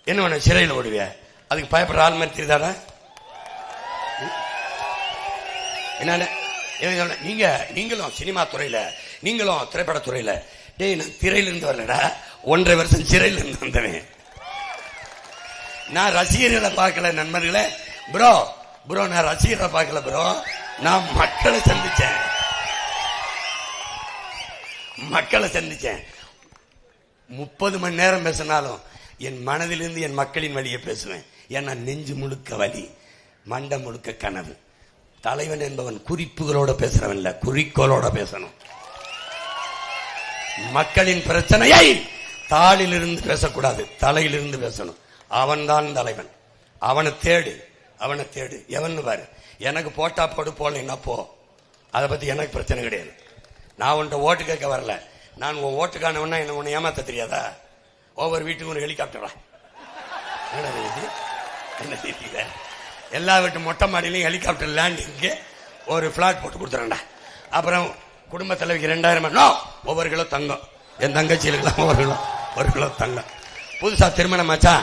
என்ன பண்ண சிறையில் ஓடுவிய? அதுக்கு பயப்படுற ஆள் மாதிரி தெரியுதாடா? என்ன நீங்களும் சினிமா துறையில, நீங்களும் திரைப்படத்துறையில, டேய் நான் திரையிலிருந்து வரலடா, 1.5 வருஷம் சிறையில் இருந்து வந்தவன். நான் ரசிகர்களை பார்க்கல நண்பர்களே. ப்ரோ நான் ரசிகரை பார்க்கல ப்ரோ, நான் மக்களை சந்திச்சேன். 30 மணி நேரம் பேசினாலும் என் மனதிலிருந்து என் மக்களின் வழியை பேசுவேன். ஏன்னா நெஞ்சு முழுக்க வலி, மண்டை முழுக்க கனவு. தலைவன் என்பவன் குறிப்புகளோட பேசுறவன் இல்ல, குறிக்கோளோட பேசணும். மக்களின் பிரச்சனையை தாளிலிருந்து பேசக்கூடாது, தலையிலிருந்து பேசணும். அவன் தான் தலைவன். அவனை தேடு. எவன் பாரு. எனக்கு போட்டா போடு, போடலைன்னா போ. அதை பத்தி எனக்கு பிரச்சனை கிடையாது. நான் உன்ட்ட ஓட்டு கேட்க வரல. நான் உன் ஓட்டுக்கானவனா என்ன உன்னை ஏமாத்த தெரியாதா? ஒவ்வொரு வீட்டுக்கும் ஒரு ஹெலிகாப்டரா? என்ன தெரியல. எல்லா வீட்டு மொட்டை மாடியிலையும் ஹெலிகாப்டர் லேண்டிங்கு ஒரு பிளாட் போட்டு கொடுத்துறேன்டா. அப்புறம் குடும்ப தலைவிக்கு 2000 ஒவ்வொரு கிலோ தங்கம். என் தங்கச்சிகளுக்கெல்லாம் ஒரு கிலோ தங்கம். புதுசா திருமணம் ஆச்சா,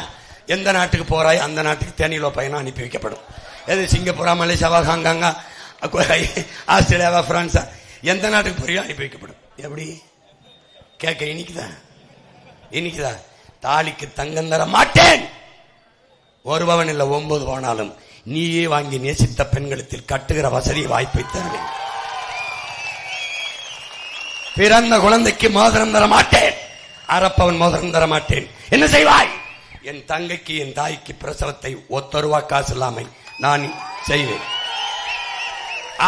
எந்த நாட்டுக்கு போறாய் அந்த நாட்டுக்கு தேனிலோ பயணம் அனுப்பி வைக்கப்படும். எது சிங்கப்பூரா, மலேசியாவா, ஹாங்காங்கா, ஆஸ்திரேலியாவா, பிரான்ஸா, எந்த நாட்டுக்கு போறியோ அனுப்பி வைக்கப்படும். எப்படி கேட்க இனிக்குதா? தாலிக்கு தங்கம் தர மாட்டேன். 1 பவன் இல்ல 9 பவனாலும் நீயே வாங்கி நேசித்த பெண்களத்தில் கட்டுகிற வசதி வாய்ப்பை தருவேன். பிறந்த குழந்தைக்கு மோதிரம் தர மாட்டேன், அரப்பவன் மோதிரம் தர மாட்டேன். என்ன செய்வாய்? என் தங்கைக்கு என் தாய்க்கு பிரசவத்தை 1 ரூபா காசு இல்லாமல் நான் செய்வேன்.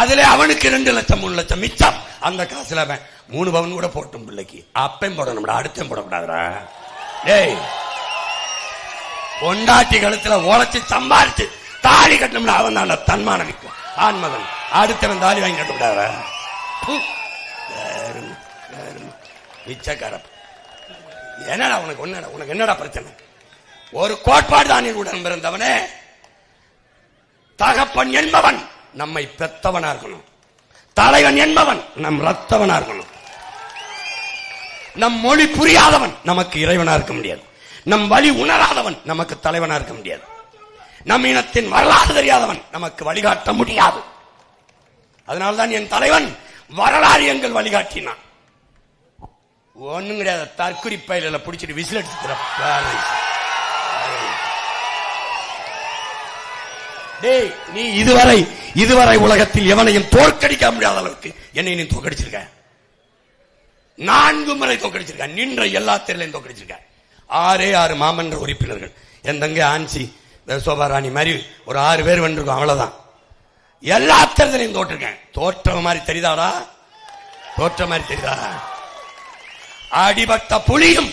அதுல அவனுக்கு 2 லட்சம் 3 லட்சம் மிச்சம். அந்த காசுல அவன் 3 பவன் கூட போட்டும் பிள்ளைக்கு. அப்பையும் போடணும், அடுத்தையும் போடக்கூடாதுரா. டேய், பொண்டாட்டி கழுத்துல உழைச்சு சம்பாரிச்சு தாலி கட்டணும்னா அவன் தான் தன்மான நிற்கும் ஆண்மகன். அடுத்தவன் தாலி வாங்கி கட்டக்கூடாதா? மிச்சக்கார என்னடா உனக்கு என்னடா பிரச்சனை? ஒரு கோட்பாடு தான் உடன் பிறந்தவனே. தகப்பன் என்பவன் நம்மை பெத்தவனா இருக்கணும், தலைவன் என்பவன் நம் ரத்தவனா இருக்கணும். நம் மொழி புரியாதவன் நமக்கு இறைவனா இருக்க முடியாது, நம் வழி உணராதவன் நமக்கு தலைவனா இருக்க முடியாது. நம் இனத்தின் வரலாறு தெரியாதவன் நமக்கு வழிகாட்ட முடியாது. அதனால்தான் என் தலைவன் வரலாறு எங்கள் வழிகாட்டினான். ஒண்ணும் கிடையாது, தற்குறி பயில பிடிச்சிட்டு விசில் எடுத்து நீ இதுவரை உலகத்தில் எவனையும் தோற்கடிக்க முடியாத அளவுக்கு என்னை நீ தோற்கடிச்சிருக்க. 4 முறை தோற்கடிச்சிருக்க. நின்ற எல்லா தேர்தலையும் தோற்கடிச்சிருக்க. 6 மாமன்ற உறுப்பினர்கள், என் தங்க ஆன்சி சோபாராணி மாதிரி ஒரு 6 பேர் வந்திருக்கோம், அவ்வளவுதான். எல்லா தேர்தலையும் தோற்றிருக்கேன். தோற்ற மாதிரி தெரியுதாடா? தோற்ற மாதிரி தெரியுதா? அடிபட்ட புலியும்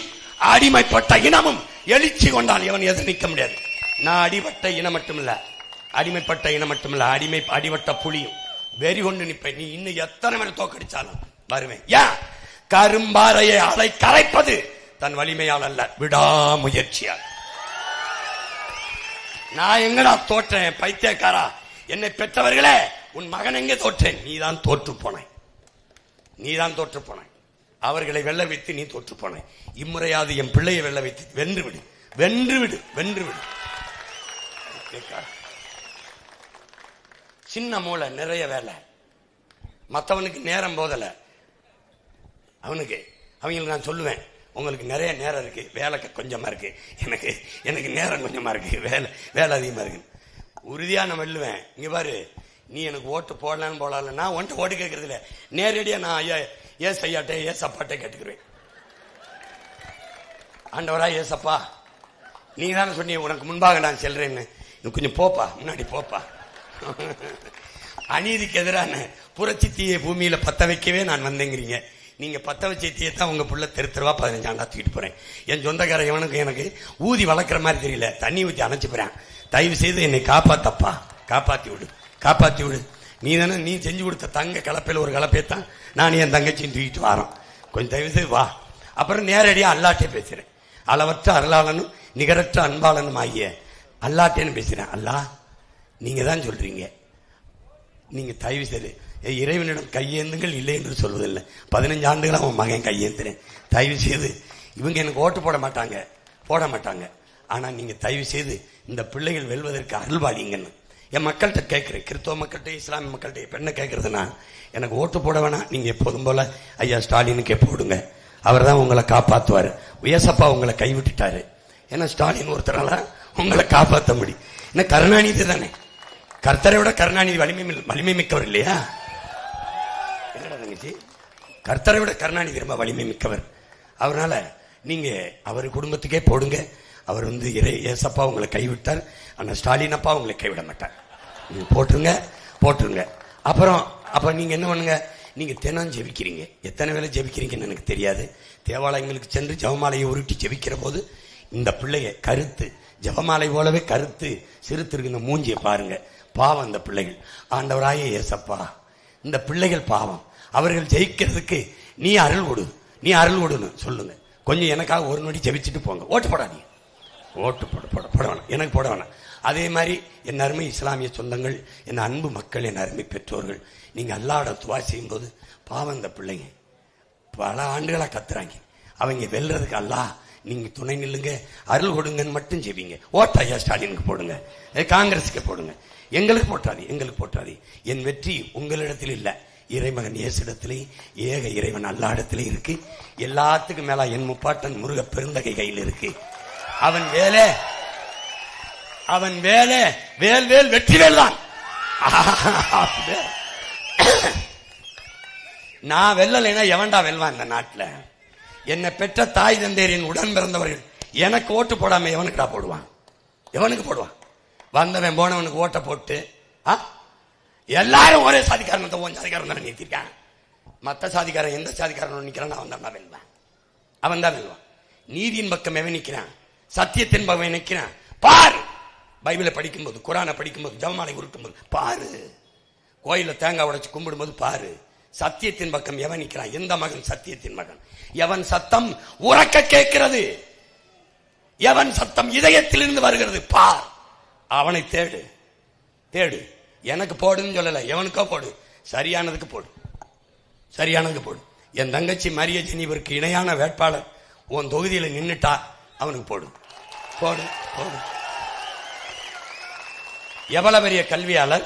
அடிமைப்பட்ட இனமும் எழுச்சி கொண்டால் எவன் எதிர் நிற்க முடியாது. நான் அடிபட்ட இனம் மட்டுமில்ல, அடிமைப்பட்ட இனம் மட்டுமில்ல, அடிபட்ட புலியும் வெறி கொண்டு நிற்பேன். நீ இன்னும் எத்தனை பேரை தோக்கடிச்சாலும் வருவேன். ஏன்? கரும்பாறையை அலை கரைப்பது தன் வலிமையால் அல்ல, விடாமுயற்சியால். நான் எங்கடா தோற்றேன்? பைத்தியக்காரா, என்னை பெற்றவர்களே, உன் மகன் எங்கே தோற்றேன்? நீதான் தோற்று போனாய், நீதான் தோற்று போனாய். அவர்களை வெல்ல வைத்து நீ தோற்று போனாய். இம்முறையாவது என் பிள்ளையை வெல்ல வைத்து வென்று விடு, வென்று விடு, வென்று விடு. சின்ன மூளை, நிறைய வேலை. மற்றவனுக்கு நேரம் போதல, அவங்களுக்கு நான் சொல்லுவேன், உங்களுக்கு நிறைய நேரம் இருக்கு, வேலை கொஞ்சமா இருக்கு, எனக்கு நேரம் கொஞ்சமா இருக்கு, வேலை அதிகமா இருக்கு. உறுதியா நான் வெல்லுவேன். இங்க பாரு, நீ எனக்கு ஓட்டு போடலான்னு போடல, நான் ஒன்ட்டு ஓட்டு கேட்கறது இல்ல, நேரடியா நான் ஏஸ் ஐயாட்டே ஏசப்பாட்டே கேட்டுக்கிறேன். ஆண்டவரா ஏசப்பா, நீங்க தானே சொன்னீங்க உனக்கு முன்பாக நான் செல்றேன்னு, கொஞ்சம் போப்பா, முன்னாடி போப்பா. அநீதிக்கு எதிரான புரட்சி தீயை பூமியில பத்த வைக்கவே நான் வந்தேங்கிறீங்க. நீங்க பத்த வச்ச தீயை தான் உங்க புள்ள தெருவா 15 ஆண்டா தூக்கிட்டு போறேன். என் சொந்தக்கார எவனுக்கு எனக்கு ஊதி வளர்க்குற மாதிரி தெரியல, தண்ணி ஊற்றி அணைச்சு போறேன். தயவு செய்து என்னை காப்பாத்தப்பா, காப்பாத்தி விடு, காப்பாத்தி விடு. நீ தானே நீ செஞ்சு கொடுத்த தங்க கலப்பையில் ஒரு கலப்பையத்தான் நான் என் தங்கச்சியும் தூக்கிட்டு வரோம். கொஞ்சம் தயவு செய்து வா. அப்புறம் நேரடியா அல்லாட்டே பேசுறேன். அளவற்ற அருளாளனும் நிகரற்ற அன்பாளனும் ஆகிய அல்லாட்டேன்னு பேசுறேன். அல்லா, நீங்க தான் சொல்றீங்க, நீங்க தயவு செய்து இறைவனிடம் கையேந்துங்கள், இல்லை என்று சொல்வதில்லை. 15 ஆண்டுகள் அவன் மகன் கையேந்துறேன். தயவு செய்து, இவங்க எனக்கு ஓட்டு போட மாட்டாங்க, ஆனா நீங்க தயவு செய்து இந்த பிள்ளைகள் வெல்வதற்கு அருள்வாளிங்கன்னு என் மக்கள்கிட்ட கேட்கிறேன். கிறிஸ்தவ மக்கள்கிட்ட, இஸ்லாமிய மக்கள்கிட்ட இப்ப என்ன கேட்கறதுன்னா, எனக்கு ஓட்டு போட வேணாம், நீங்க எப்போதும் போல ஐயா ஸ்டாலினுக்கே போடுங்க, அவர் தான் உங்களை காப்பாற்றுவாரு. ஏசப்பா உங்களை கைவிட்டுட்டாரு, ஏன்னா ஸ்டாலின் ஒருத்தரால உங்களை காப்பாற்ற முடியும். என்ன கருணாநிதி தானே, கர்த்தரை விட கருணாநிதி வலிமை மிக்கவர் இல்லையா? கர்த்தரை விட கருணாநிதி ரொம்ப வலிமை மிக்கவர். அவரால நீங்க அவர் குடும்பத்துக்கே போடுங்க. அவர் ஏசப்பா உங்களை கைவிட்டார், ஆனா ஸ்டாலின் அப்பா உங்களை கைவிட மாட்டார். நீங்க போட்டுருங்க. அப்ப நீங்க என்ன பண்ணுங்க, நீங்க தினம் ஜெபிக்கிறீங்க. எத்தனை வேலை ஜெபிக்கிறீங்கன்னு எனக்கு தெரியாது. தேவாலயங்களுக்கு சென்று ஜெபமாலையை உருட்டி ஜெபிக்கிற போது இந்த பிள்ளைய கருத்து ஜெபமாலை போலவே கருத்து சிறுத்திருக்கிற மூஞ்சியை பாருங்க. பாவம் இந்த பிள்ளைகள். ஆண்டவராய ஏசப்பா, இந்த பிள்ளைகள் பாவம், அவர்கள் ஜெயிக்கிறதுக்கு நீ அருள் கொடுன்னு சொல்லுங்க. கொஞ்சம் எனக்காக ஒரு நொடி ஜெபிச்சுட்டு போங்க. ஓட்டு போடாதீங்க, ஓட்டு போட வேணாம், எனக்கு போட வேணாம். அதே மாதிரி என் அருமை இஸ்லாமிய சொந்தங்கள், என் அன்பு மக்கள், என் அருமை பெற்றோர்கள், நீங்க அல்லாஹ்விட துஆ செய்யும் போது பாவம் இந்த பிள்ளைங்க பல ஆண்டுகளா கத்துறாங்க. அவங்க வெல்றதுக்கு அல்லாஹ் நீங்க துணை நில்லுங்க, அருள் கொடுங்கன்னு மட்டும் ஜெபிங்க. ஓட்டு ஐயா ஸ்டாலினுக்கு போடுங்க, காங்கிரஸுக்கு போடுங்க, எங்களுக்கு போட்டாதி. என் வெற்றி உங்களிடத்தில் இல்ல, இறைமகன் இயேசுவிடத்திலே, ஏக இறைவன் அல்லாஹ்விடத்திலே இருக்கு. எல்லாத்துக்கும் மேலா என் முப்பாட்டன் முருக பெருந்தகை கையில் இருக்கு. அவன் வேலை வேல் வெற்றி வேல் தான். நான் வெல்லலைன்னா எவன்டா வெல்வான் இந்த நாட்டுல? என்னை பெற்ற தாய் தந்தையரின் உடன் பிறந்தவர்கள் எனக்கு ஓட்டு போடாம எவனுக்குடா போடுவான்? எவனுக்கு போடுவான்? வந்தவன் போனவனுக்கு ஓட்ட போட்டு எல்லாரும் ஒரே சாதிக்காரன் சாதிக்காரன் தானே நிறுத்திருக்கான். மற்ற சாதிக்காரன் எந்த சாதிக்காரன் நிக்கிறான், அவன் தான் வெல்வான். நீதியின் பக்கம் எவன் நிக்கிறான், சத்தியத்தின் பக்கம் நிக்கிறான் பாரு. பைபிளை படிக்கும்போது, குரானை படிக்கும்போது, ஜெபமாலை உருட்டும் போது பாரு, கோயில தேங்காய் உடைச்சு கும்பிடும் போது பாரு, சத்தியத்தின் பக்கம் எவன் நிக்கிறான். எந்த மகன் சத்தியத்தின் மகன்? எவன் சத்தம் உறக்க கேட்கிறது, எவன் சத்தம் இதயத்திலிருந்து வருகிறது பார், அவனை தேடு. எனக்கு போடுன்னு சொல்லல, எவனுக்கோ போடு, சரியானதுக்கு போடு. என் தங்கச்சி மரிய ஜெனிவருக்கு இணையான வேட்பாளர் உன் தொகுதியில நின்னுட்டா அவனுக்கு போடு. எவ்வளவு பெரிய கல்வியாளர்,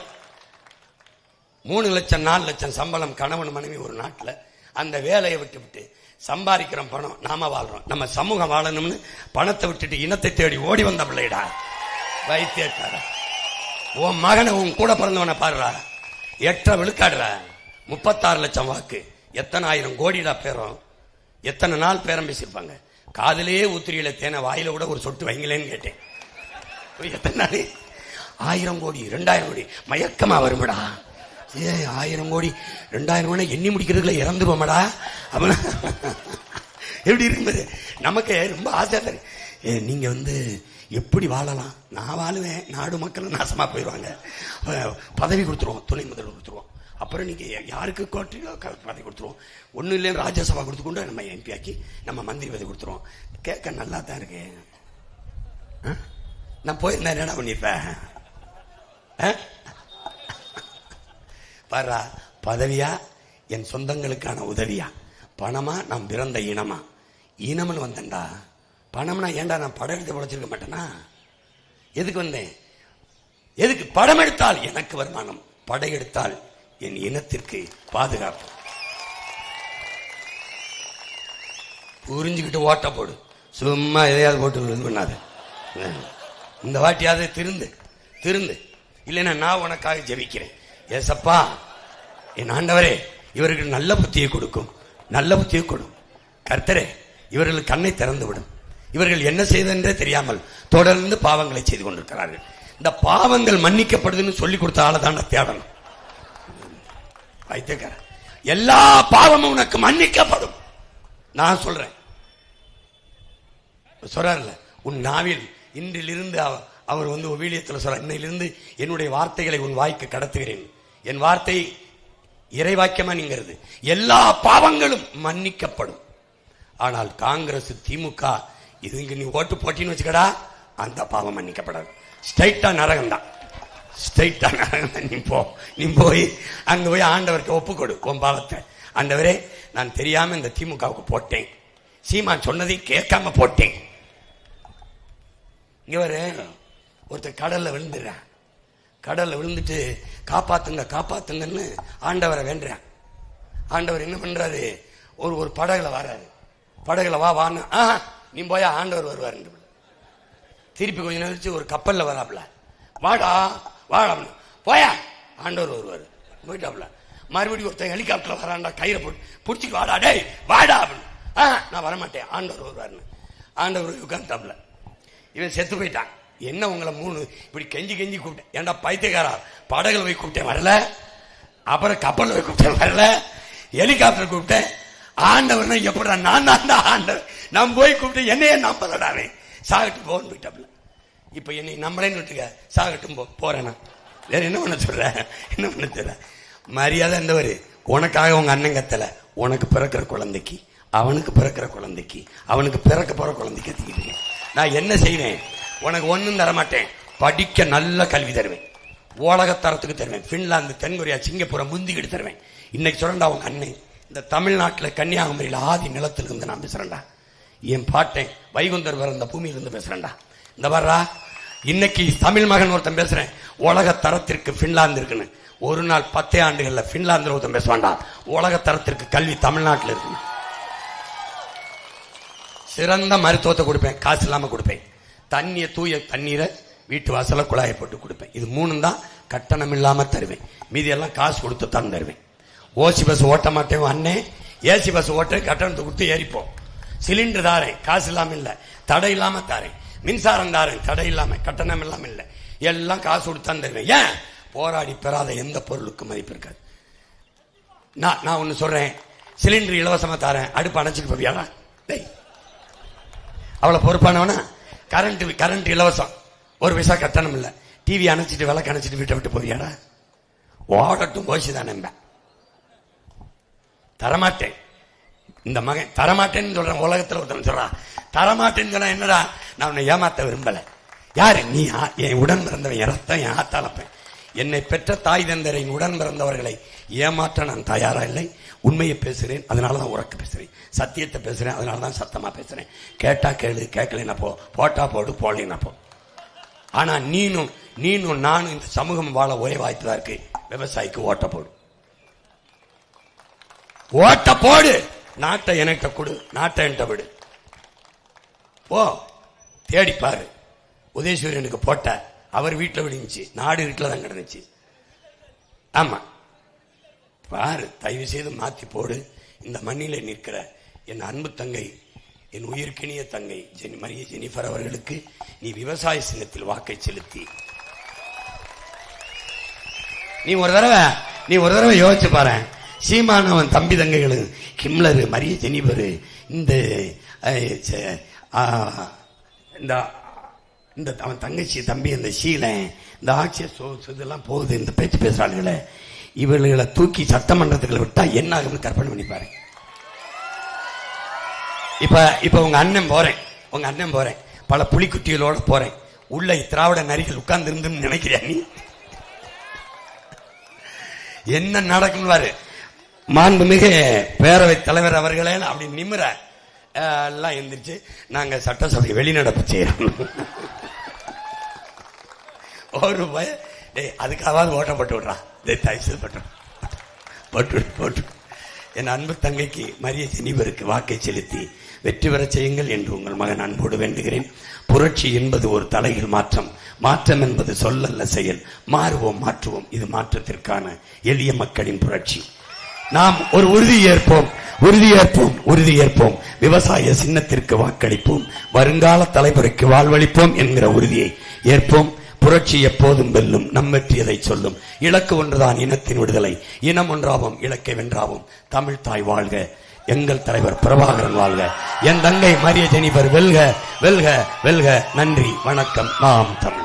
3 லட்சம் 4 லட்சம் சம்பளம் கணவன் மனைவி ஒரு நாட்டில். அந்த வேலையை விட்டு சம்பாதிக்கிறோம் பணம், நாம வாழ்றோம். நம்ம சமூகம் வாழணும்னு பணத்தை விட்டுட்டு இனத்தை தேடி ஓடி வந்த பிள்ளைடா வைத்தியக்கார. உன் மகனை உன் கூட பிறந்தவனை பாடுறா, 8 விழுக்காடுற, 36 லட்சம் வாக்கு, எத்தனை 1000 கோடிடா பேரும், எத்தனை நாள் பேரம் பேசியிருப்பாங்க. காதலே ஊத்திரியில தேனை வாயில கூட ஒரு சொட்டு வைங்களேன்னு கேட்டேன். எத்தனை நாள்? 1000 கோடி 2000 கோடி மயக்கமா வரும்டா. 1000 கோடி 2000 கோடி எண்ணி முடிக்கிறதுக்குள்ள இறந்துருவோம்டா. அப்படின்னா எப்படி இருந்தது? நமக்கு ரொம்ப ஆசை. நீங்க எப்படி வாழலாம்? நான் வாழுவேன், நாடு மக்கள் நாசமா போயிடுவாங்க. பதவி கொடுத்துருவோம், துணை முதல்வர் கொடுத்துருவோம், அப்புறம் நீங்க யாருக்கு கோட்டையோ பதவி கொடுத்துருவோம், ஒன்னும் இல்லைன்னு ராஜ்யசபா கொடுத்துக்கொண்டு நம்ம எம்பி ஆக்கி நம்ம மந்திரி பதவி கொடுத்துருவோம். கேட்க நல்லா தான் இருக்கு. நான் போயிருந்தேன் என்ன பண்ணிருப்பேன்? பாரா, பதவியா என் சொந்தங்களுக்கான உதவியா, பணமா நான் பிறந்த இனமா? இனம்னு வந்தேன்டா. பணம்னா ஏன்டா நான் படம் எடுத்து உழைச்சிருக்க மாட்டேனா? எதுக்கு வந்தேன்? எதுக்கு? படம் எடுத்தால் எனக்கு வருமானம், படையெடுத்தால் என் இனத்திற்கு பாதுகாப்பு. புரிஞ்சுக்கிட்டு ஓட்ட போடு, சும்மா எதையாவது போட்டு இது பண்ணாது. இந்த வாட்டியாவது திருந்து இல்லைன்னா நான் உனக்காக ஜெபிக்கிறேன். ஏசப்பா, என் ஆண்டவரே, இவருக்கு நல்ல புத்தியை கொடுக்கும், நல்ல புத்தியை கொடும். கர்த்தரே, இவர்களுக்கு கண்ணை திறந்து விடும். இவர்கள் என்ன செய்தென்றே தெரியாமல் தொடர்ந்து பாவங்களை செய்து கொண்டிருக்கிறார்கள். இந்த பாவங்கள் மன்னிக்கப்படுதுன்னு சொல்லி கொடுத்த ஆளை தான் தேடணும். வைத்தியக்கார, எல்லா பாவமும் உனக்கு மன்னிக்கப்படும். நான் சொல்றேன், சொல்றாருல, உன் நாவில் இன்றிலிருந்து அவர் வீழியத்தில் சொல்ற, இன்னையிலிருந்து என்னுடைய வார்த்தைகளை உன் வாய்க்கு கடத்துகிறேன். என் வார்த்தை இறைவாக்கியமா நீங்கிறது. எல்லா பாவங்களும் மன்னிக்கப்படும். ஆனால் காங்கிரஸ், திமுக இதுங்க நீ ஓட்டு போட்டின்னு வச்சுக்கடா, அந்த பாவம் மன்னிக்கப்படாது. ஸ்ட்ரைட்டா நரகம் தான், ஸ்ட்ரைட்டா நரகம் தான். நீ போய் அங்க போய் ஆண்டவருக்கு ஒப்பு கொடு உன் பாவத்தை. ஆண்டவரே, நான் தெரியாம இந்த திமுகவுக்கு போட்டேன், சீமான் சொன்னதையும் கேட்காம போட்டேன். இங்க ஒருத்தர் கடல்ல விழுந்துடுறான். கடல்ல விழுந்துட்டு காப்பாத்துங்க காப்பாத்துங்கன்னு ஆண்டவரை வேண்டுறான். ஆண்டவர் என்ன பண்றாரு? ஒரு படகுல வராரு. படகுல வான்னு, நீ போயா, ஆண்டவர் வருவாரு. திருப்பி கொஞ்ச நேரம் ஒரு கப்பல்ல வராப்ல, வாடா வாடா போயா, ஆண்டவர் வருவாரு. போயிட்டாப்ல. மறுபடியும் ஒருத்தன் ஹெலிகாப்டர்ல வரான்டா, கயிறை போட்டு பிடிச்சிட்டு வாடா, டே வாடா அப்படின்னு. நான் வரமாட்டேன், ஆண்டவர் வருவாருன்னு. ஆண்டவர் உட்கார்ந்தாப்ல. இவன் செத்து போயிட்டான். என்ன உங்களை 3 இப்படி கெஞ்சி கூப்பிட்டேன். ஏன்டா பைத்தியக்காரா, படகுல போய் கூப்பிட்டேன் வரல, அப்புறம் கப்பல்ல போய் கூப்பிட்டேன் வரல, ஹெலிகாப்டர் கூப்பிட்டேன். ஆண்டவர்னா எப்படா? நான் தான் ஆண்டவர். நான் போய் கூப்பிட்டு என்னையே நம்பலடாவே, சாகட்டும் போன்னு போயிட்டாப்ல. இப்ப என்னை நம்பளேன்னு விட்டுக்க, சாகட்டும் போறேன்னா வேற என்ன பண்ண சொல்ற? என்ன பண்ண சொல்ற? மரியாதை இருந்தவர் உனக்காக உங்க அண்ணன் கத்தல, உனக்கு பிறக்கிற குழந்தைக்கு, அவனுக்கு பிறக்கிற குழந்தைக்கு, அவனுக்கு பிறக்க போற குழந்தைக்கு கத்திக்கிட்டு நான் என்ன செய்வேன்? உனக்கு ஒன்னும் தரமாட்டேன். படிக்க நல்ல கல்வி தருவேன், உலகத்தரத்துக்கு தருவேன். பின்லாந்து, தென்கொரியா, சிங்கப்பூரை முந்திக்கிட்டு தருவேன். இன்னைக்கு சொல்றா உங்க அண்ணன் இந்த தமிழ்நாட்டில் கன்னியாகுமரியில் ஆதி நிலத்திலிருந்து நான் பேசுறேன்டா. என் பாட்டேன் வைகுந்தர் வர இந்த பூமியிலிருந்து பேசுறேன்டா. இந்த வர்றா, இன்னைக்கு தமிழ் மகன் ஒருத்தன் பேசுறேன், உலக தரத்திற்கு பின்லாந்து இருக்குன்னு. ஒரு நாள் 10 ஆண்டுகள்ல பின்லாந்து ஒருத்தன் பேசுவான்டா, உலக தரத்திற்கு கல்வி தமிழ்நாட்டில் இருக்குன்னு. சிறந்த மருத்துவத்தை கொடுப்பேன், காசு இல்லாம கொடுப்பேன். தூய தண்ணீரை வீட்டு வாசல குழாயை போட்டு கொடுப்பேன். இது 3 தான் கட்டணம் இல்லாம தருவேன். மீதி எல்லாம் காசு கொடுத்து தான் தருவேன். ஓசி பஸ் ஓட்ட மாட்டேன் அண்ணே, ஏசி பஸ் ஓட்ட கட்டணத்தை கொடுத்து ஏறிப்போம். சிலிண்டர் தாரேன், காசு இல்லாம இல்ல, தடை இல்லாம தாரேன். மின்சாரம் தாரேன், தடை இல்லாம, கட்டணம் இல்லாம இல்ல, எல்லாம் காசு கொடுத்தான் தருவேன். ஏன்? போராடி பெறாத எந்த பொருளுக்கு மதிப்பு இருக்காது. நான் ஒண்ணு சொல்றேன், சிலிண்டர் இலவசமா தாரேன், அடுப்பு அணைச்சிட்டு போவியாடா? அவ்வளவு பொறுப்பானவனா? கரண்ட் இலவசம், 1 பைசா கட்டணம் இல்ல, டிவி அணைச்சிட்டு விளக்கு அணைச்சிட்டு வீட்டை விட்டு போவியாடா? ஓடட்டும் போச்சுதான். நம்ப தரமாட்டேன். இந்த மகன் தரமாட்டேன்னு சொல்றேன். உலகத்தில் ஒருத்தன் சொல்றான் தரமாட்டேன்னு சொன்னா என்னடா? நான் உன்னை ஏமாத்த விரும்பல. யாரு நீ? என் உடன் பிறந்தவன், என் ரத்தம், என் ஆத்தாளப்பேன். என்னை பெற்ற தாய் தந்தரின் உடன் பிறந்தவர்களை ஏமாற்ற நான் தயாரா இல்லை. உண்மையை பேசுறேன், அதனாலதான் உறக்க பேசுறேன். சத்தியத்தை பேசுறேன், அதனாலதான் சத்தமா பேசுறேன். கேட்டா கேளு, கேட்கலன்னா போட்டா போடு, போடலைன்னா போ. ஆனா நீனும் நீனும் நானும் இந்த சமூகம் வாழ ஒரே வாய்ப்பு தான் இருக்கு. விவசாயிக்கு ஓட்ட போடு, ஓட்ட போடு. நாட்டை எனக்கு கொடு, நாட்டை என்கிட்ட விடு. ஓ தேடி பாரு. உதயசூரியனுக்கு போட்ட அவர் வீட்டில் விடுச்சு, நாடு வீட்டில் தான் கிடந்துச்சு. ஆமா பாரு, தயவு செய்து மாத்தி போடு. இந்த மண்ணிலே நிற்கிற என் அன்பு தங்கை, என் உயிர்க்கினிய தங்கை மரிய ஜெனிஃபர் அவர்களுக்கு நீ விவசாய சின்னத்தில் வாக்கை செலுத்தி நீ ஒரு தடவை யோசிச்சு பாரு. சீமானவன் தம்பி தங்கைகளும் கிம்லரு, மரிய ஜெனிஃபர், இந்த அவன் தங்கச்சி தம்பி இந்த சீலன், இந்த ஆட்சிய இதெல்லாம் போகுது, இந்த பேச்சு பேசுறாளுகளை இவர்களை தூக்கி சட்டமன்றத்துக்குள்ள விட்டா என்ன ஆகும்னு கற்பனை பண்ணி பாரு. இப்ப உங்க அண்ணன் போறேன், பல புலிக்குட்டிகளோட போறேன், உள்ள திராவிட நரிகள் உட்கார்ந்து இருந்து நினைக்கிறியா நீ? என்ன நடக்கும் பாரு. மாண்புமிகு பேரவைத் தலைவர் அவர்களே அப்படி நிமிர எல்லாம் எந்திரிச்சு நாங்க சட்டசபை வெளிநடப்பு செய்யறோம். ஒரு அதுக்காவது ஓட்டப்பட்டு விடுறா, போட்டு என் அன்பு தங்கைக்கு மரிய ஜெனிஃபருக்கு வாக்கை செலுத்தி வெற்றி பெற செய்யுங்கள் என்று உங்கள் மகன் அன்போடு வேண்டுகிறேன். புரட்சி என்பது ஒரு தலையில் மாற்றம், மாற்றம் என்பது சொல்லல்ல செயல். மாறுவோம், மாற்றுவோம். இது மாற்றத்திற்கான எளிய மக்களின் புரட்சி. நாம் ஒரு உறுதி ஏற்போம். விவசாய சின்னத்திற்கு வாக்களிப்போம், வருங்கால தலைமுறைக்கு வாழ்வளிப்போம் என்கிற உறுதியை ஏற்போம். புரட்சி எப்போதும் வெல்லும், நம் வெற்றியதை சொல்லும். இலக்கு ஒன்றுதான் இனத்தின் விடுதலை, இனம் ஒன்றாவும் இலக்கை வென்றாவும். தமிழ் தாய் வாழ்க, எங்கள் தலைவர் பிரபாகரன் வாழ்க, என் தங்கை மரிய ஜெனிஃபர் வெல்க வெல்க வெல்க. நன்றி, வணக்கம். நாம் தமிழ்.